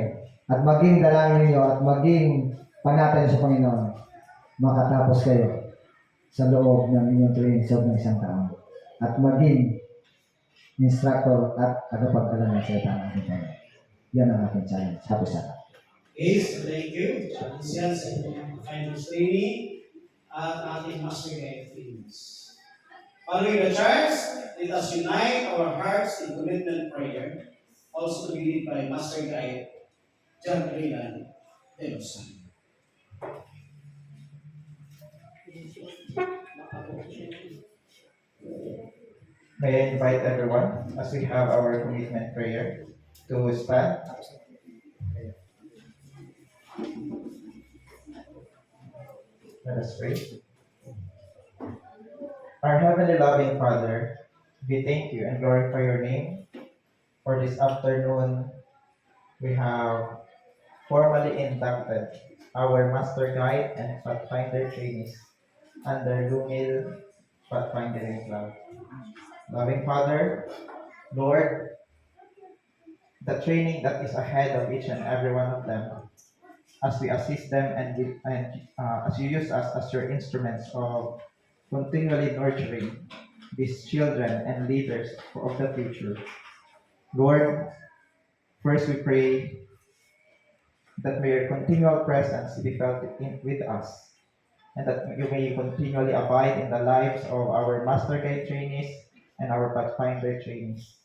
at maging dalangin niyo at maging panatan sa Panginoon, makatapos kayo sa loob ng inyong training sa loob ng isang taon. At maging instructor at tagapagdala ng salita ng ating Panginoon. Yan ang ating challenge. Happy Sabbath. Okay, so thank you. Challenge yan sa inyong finals training at ating master guide trainings. Following the charge, let us unite our hearts in commitment prayer, also to be led by Master Guide John Raylan de Los Santos. May I invite everyone as we have our commitment prayer to stand. Let us pray. Our heavenly loving Father, we thank you and glorify your name for this afternoon. We have formally inducted our Master Guide and Pathfinder trainees under Lumil Pathfindering Club. Loving Father, Lord, the training that is ahead of each and every one of them, as we assist them and as you use us as your instruments of continually nurturing these children and leaders of the future. Lord, first we pray that may your continual presence be felt with us, and that you may continually abide in the lives of our Master Guide trainees and our Pathfinder trainees.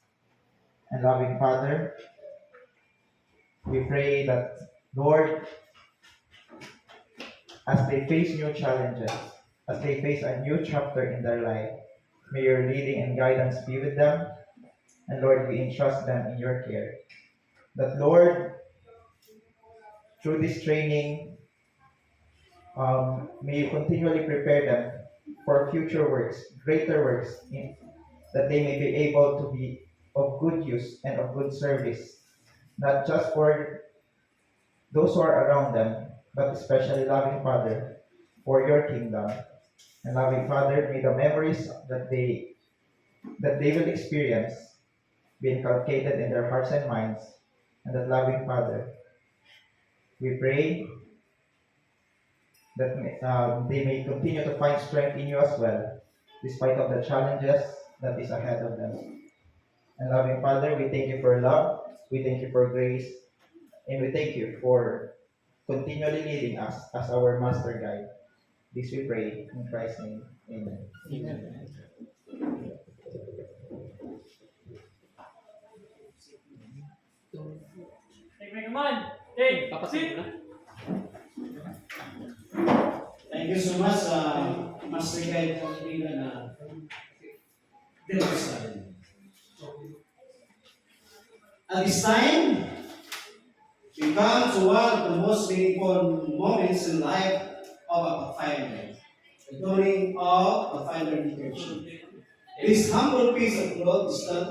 And loving Father, we pray that, Lord, as they face new challenges, as they face a new chapter in their life, may your leading and guidance be with them. And Lord, we entrust them in your care. That, Lord, through this training, may you continually prepare them for future works, greater works, that they may be able to be of good use and of good service, not just for those who are around them, but especially, loving Father, for your kingdom. And loving Father, may the memories that they will experience be inculcated in their hearts and minds. And that, loving Father, we pray that they may continue to find strength in you as well, despite of the challenges that is ahead of them. And loving Father, we thank you for love, we thank you for grace, and we thank you for continually leading us as our Master Guide. This we pray in Christ's name. Amen. Amen. Thank you so much, Master Guide John Raylan de Los Santos. At this time, we come to one of the most meaningful moments in life of a pathfinder, the donning of the pathfinder liturgy. This humble piece of cloth is not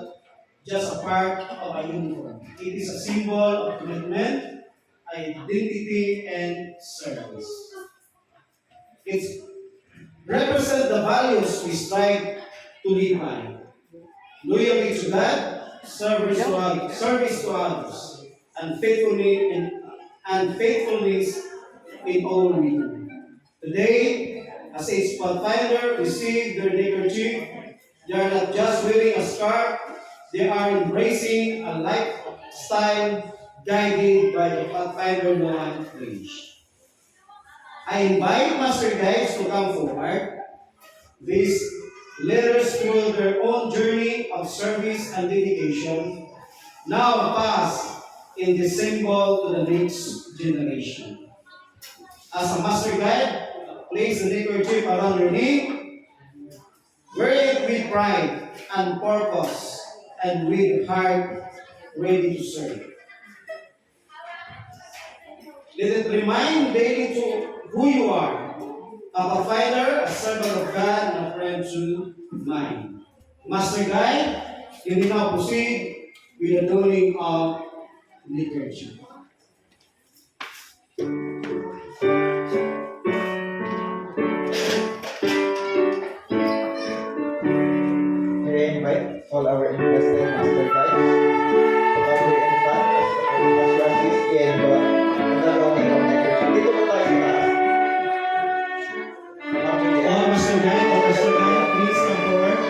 just a part of a uniform. It is a symbol of commitment, identity, and service. It represents the values we strive to live by. Loyalty to God, service to others, and faithfulness in all we do. Today, as each pathfinder receive their neckerchief, they are not just wearing a scarf, they are embracing a lifestyle guided by the Pathfinder Noah Range. I invite Master Guides to come forward. These leaders through their own journey of service and dedication now pass in the symbol to the next generation. As a Master Guide, place the neckerchief around your knee. Wear it with pride and purpose and with heart ready to serve. Let it remind daily to who you are, a provider, a servant of God, and a friend to mine. Master Guide, you may now proceed with the doing of liturgy. May I invite all our interested master guides to come here in front as you assist in the loaning of neckerchief. Dito po tayo sa taas. Ma'am Juliet. Master Guide, please come forward.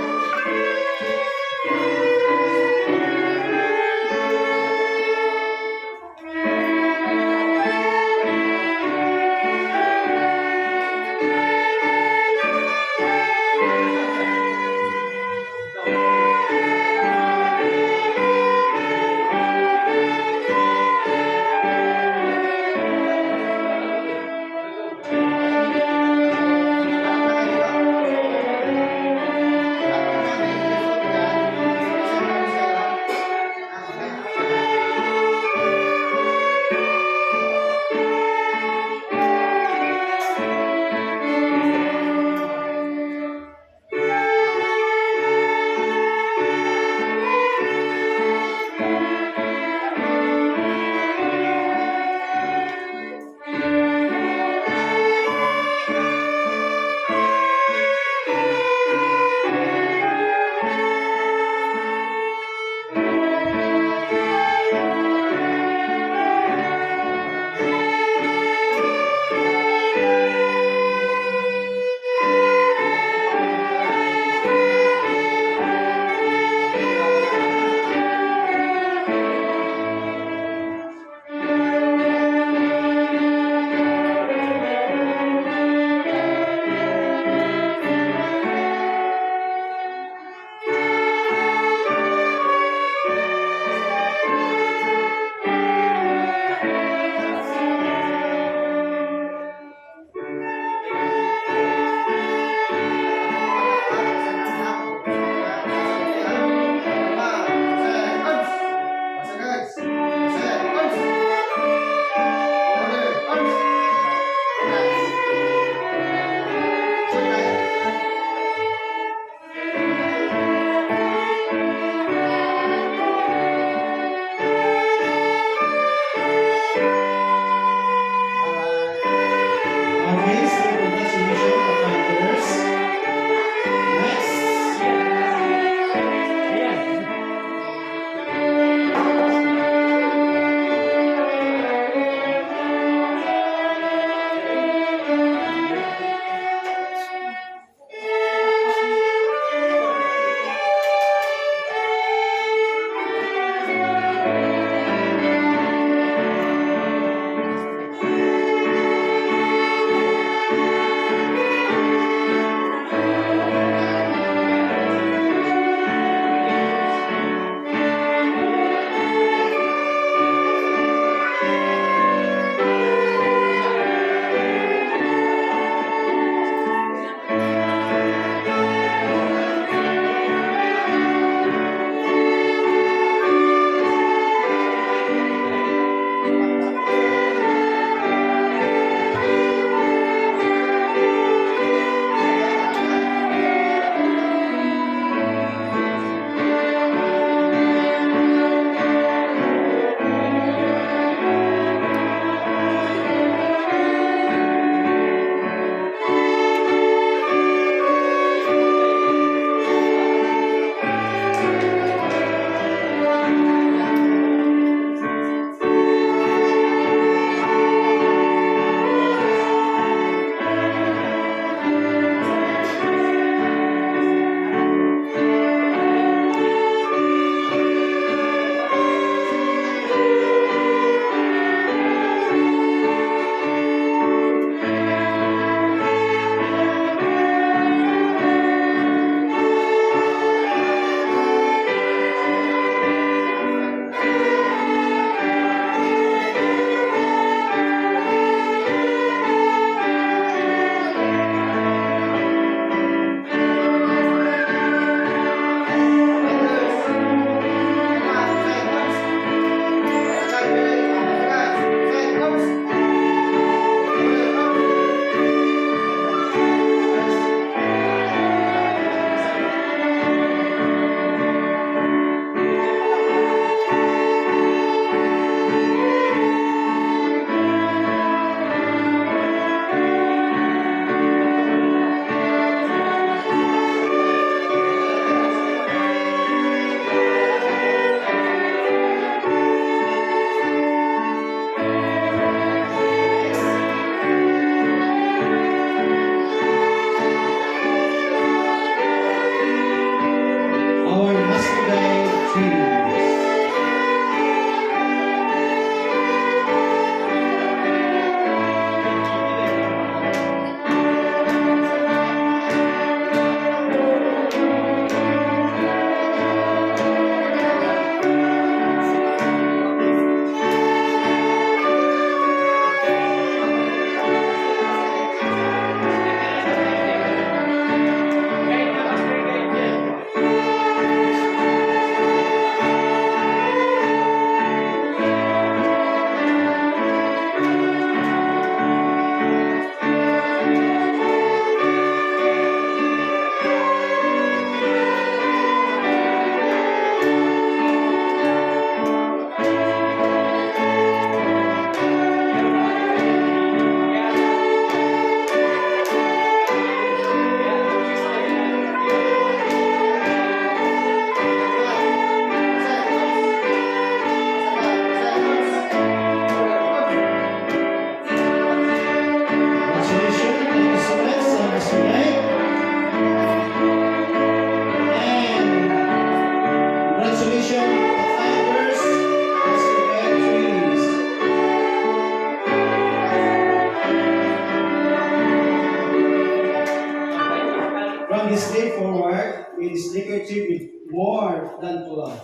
from this day forward with this neckerchief with more than to love.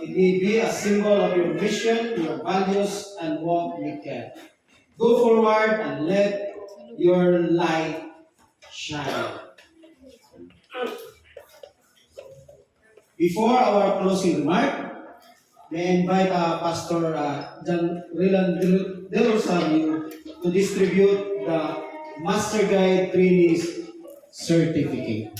It may be a symbol of your mission, your values, and walk with God. Go forward and let your light shine. Before our closing remark, may I invite Pastor John Rilan Del Rosario to distribute the Master Guide Trainees Certificate.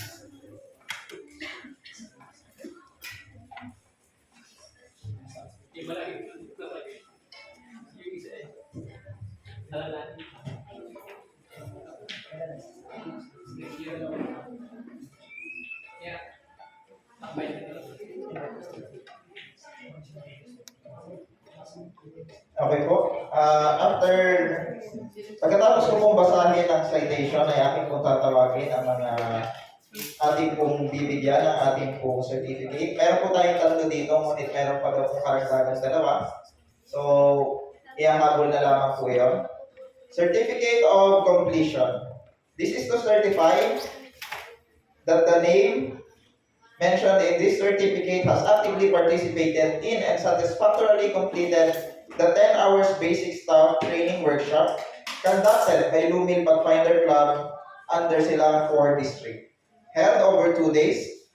Okay po. Pagkatapos ko pong basahin ang citation, ay aking pong tatawagin ang mga ating pong bibigyan ng ating pong certificate. Meron po tayong tatlo dito, ngunit meron pa daw pong karagdagang dalawa. So, ihahabol na lamang po yun. Certificate of Completion. This is to certify that the name mentioned in this certificate has actively participated in and satisfactorily completed the 10 hours basic staff training workshop conducted by Lumil Pathfinder Club under Silang 4 District, held over 2 days,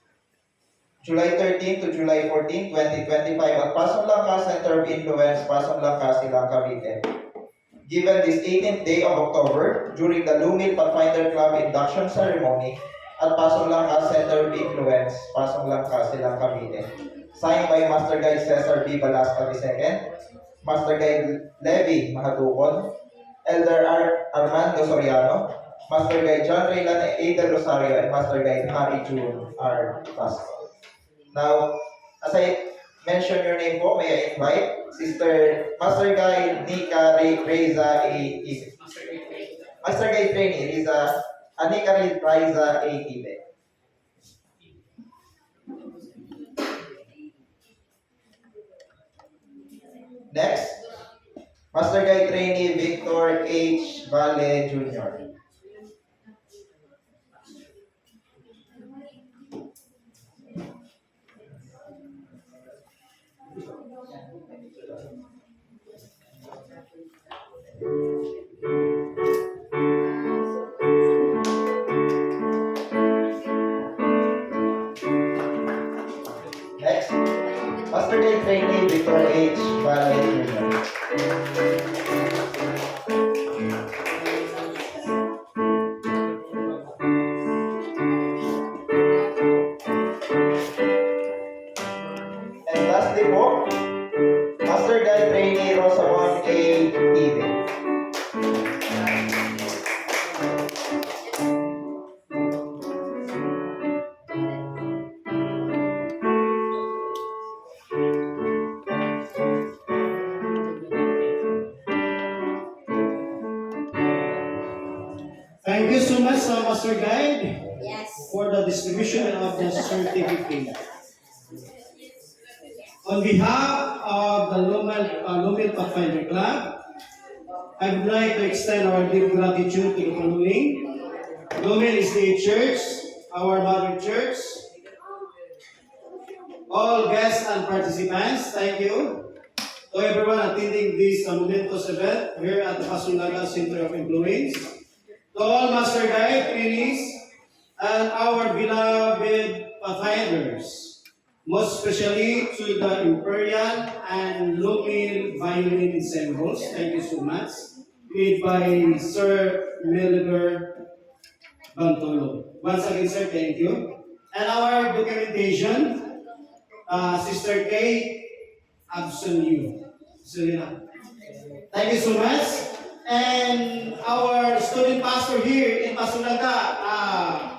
July 13 to July 14, 2025 at Pasong Langka Center of Influence, Pasong Langka, Silang, Cavite. Given this 18th day of October during the Lumil Pathfinder Club induction ceremony at Pasong Langka Center of Influence, Pasong Langka, Silang, Cavite. Signed by Master Guide Cesar B. Balasca II, Master Guide Levi Mahadukon, Elder Armando Soriano, Master Guide John Raylan A. Del Rosario, and Master Guide Harry June R. Pasco. Now, as I mention your name po, may I invite Sister Master Guide Nika Reza A. Ibe. Master Guide Trainee Anika Reza A. Ibe. Next, Master Guide Trainee Victor H. Valle Jr. Next, Master Guide Trainee Victor H. Valle Jr. And lastly po, Master Guide Trainee Rosamond A. Ibe. Thank you so much, Master Guide, Yes. for the distribution of the certificate. On behalf of the Lumil Pathfinder Club, I would like to extend our deep gratitude to the following. Lumil is the church, our mother church. All guests and participants, thank you. To everyone attending this momentous event here at the Pasong Langka Center of Influence. To all Master Guide trainees and our beloved Pathfinders, most especially to the Imperial and Lumil Violin Ensembles, thank you so much, led by Sir Melber Bantolo. Once again, sir, thank you. And our documentation, Sister Kay Absonu. Selena. Thank you so much. And our student pastor here in Pasong Langka,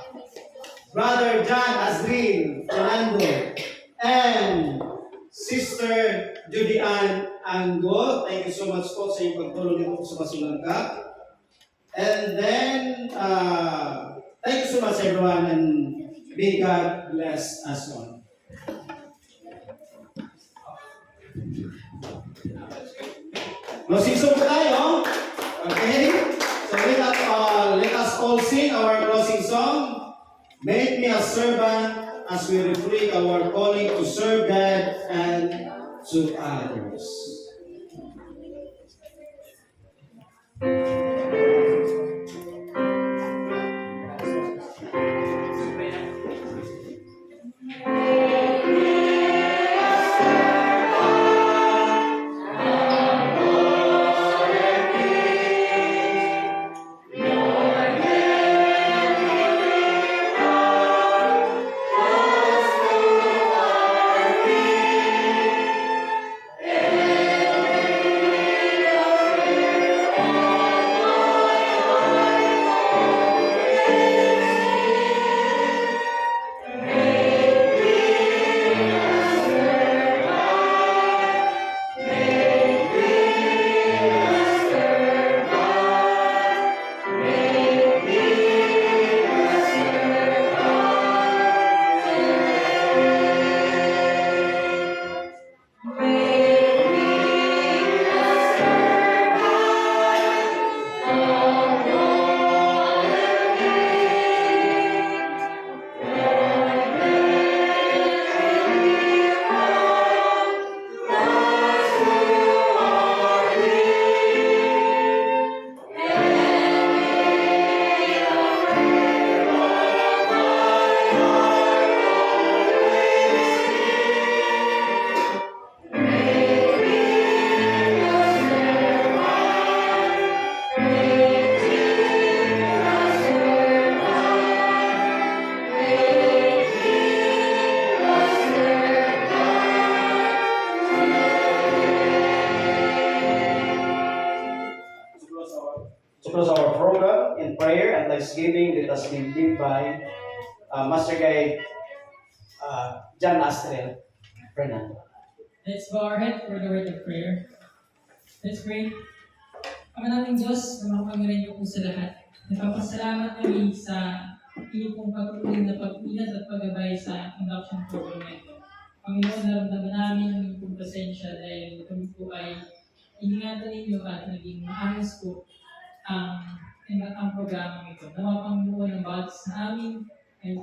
Brother John Azrin Fernando, and Sister Judy Ann Ango. Thank you so much po sa iyong pagtulong dito sa Pasong Langka. And then, thank you so much everyone, and may God bless us all. Closing song po tayo. Okay? So let us all sing our closing song. Make me a servant as we reflect our calling to serve God and to others. To close our program in prayer and thanksgiving that has been led by Master Guide John Astrel Fernando. Let's bow our head for the word of prayer. Let's pray. Ama naming Diyos, na makapangyarihan niyo po sa lahat. Nagpapasalamat kami sa inyong pong patuloy na pag-ingat at paggabay sa induction program na ito. Panginoon, naramdaman namin ang inyong pong pasensya dahil kami po ay iningatan ninyo at naging maayos po ang programa ito. Nawa Panginoon ng bawat sa amin ay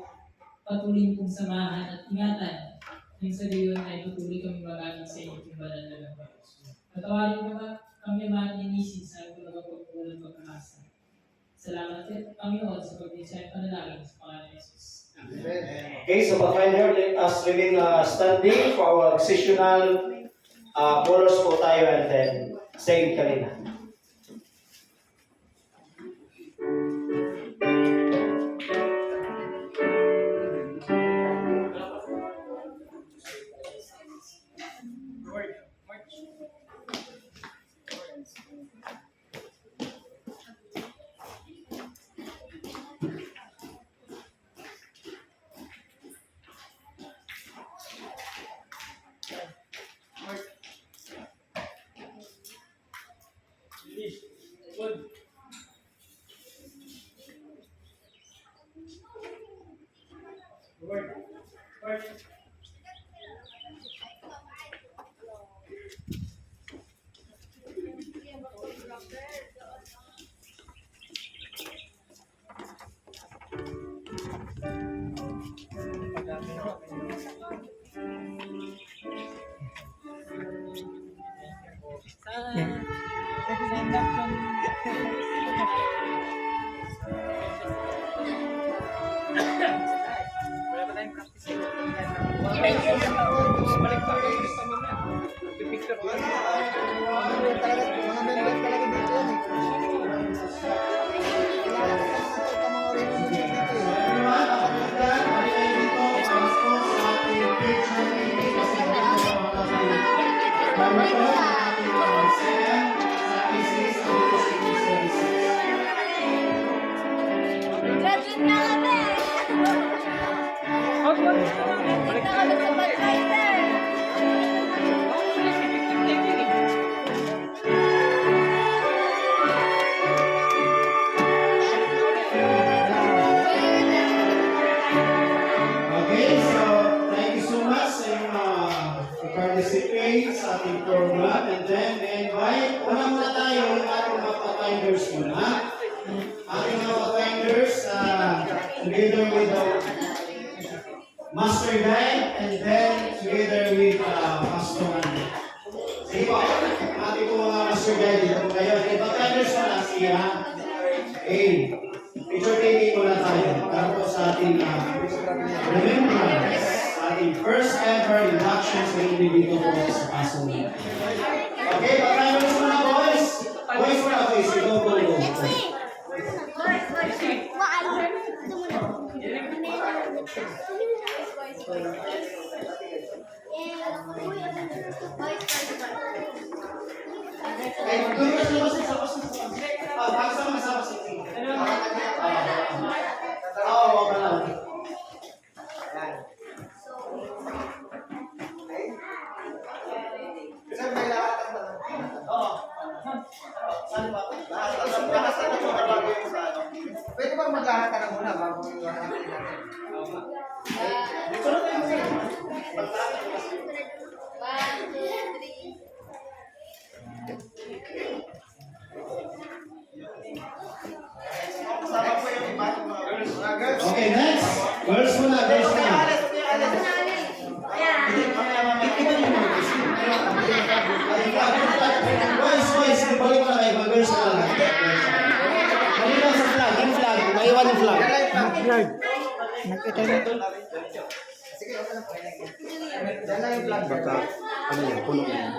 patuloy pong samahan at ingatan. Nang sa gayon ay patuloy kami magamit sa inyong pong banal na laban. Patawarin naman kami maninisin sa ito na pagpupunan pagkakasa. Salamat Panginoon sa pag-design panalangin sa pangalan ni Jesus. Okay, so Pathfinder, let us remain standing for our sessional chorus po tayo and then sing kanina. Graduate na kami! Graduate na kami sa Pathfinder! Okay, so thank you so much sa inyong participate sa ating program and then invite muna tayo yung ating mga Pathfinders muna. Ating mga Pathfinders together with the master guide, and then together with Pastor Randy. Sige po, ating po mga master guide dito po kayo. Okay, pagkanders mo na siya. Okay, picture taking muna tayo para po sa ating remembrance, sa ating first ever induction sa dito po sa Pastor Randy. Okay, pagkanders mo na boys. Boys muna boys, go, go, go. Ay, mag-converse na kasi sa basta masama sa tingin. Oo, pala. Sir, may lahat ang Oo. Saan ba? Pwede bang maglahat ka na muna bago yung hanapin natin? Sunod tayo mo sir. Kasama po yung iba, mga girls. Mga girls. Okay, next. Girls muna, girls muna. Boys, balik mo na kayo. Mag-girls na lang. Balik lang sa flag. Yung flag. Maiwan yung flag. Sige, okay na po. Dala yung vlog. Baka, ano yan, puno yan.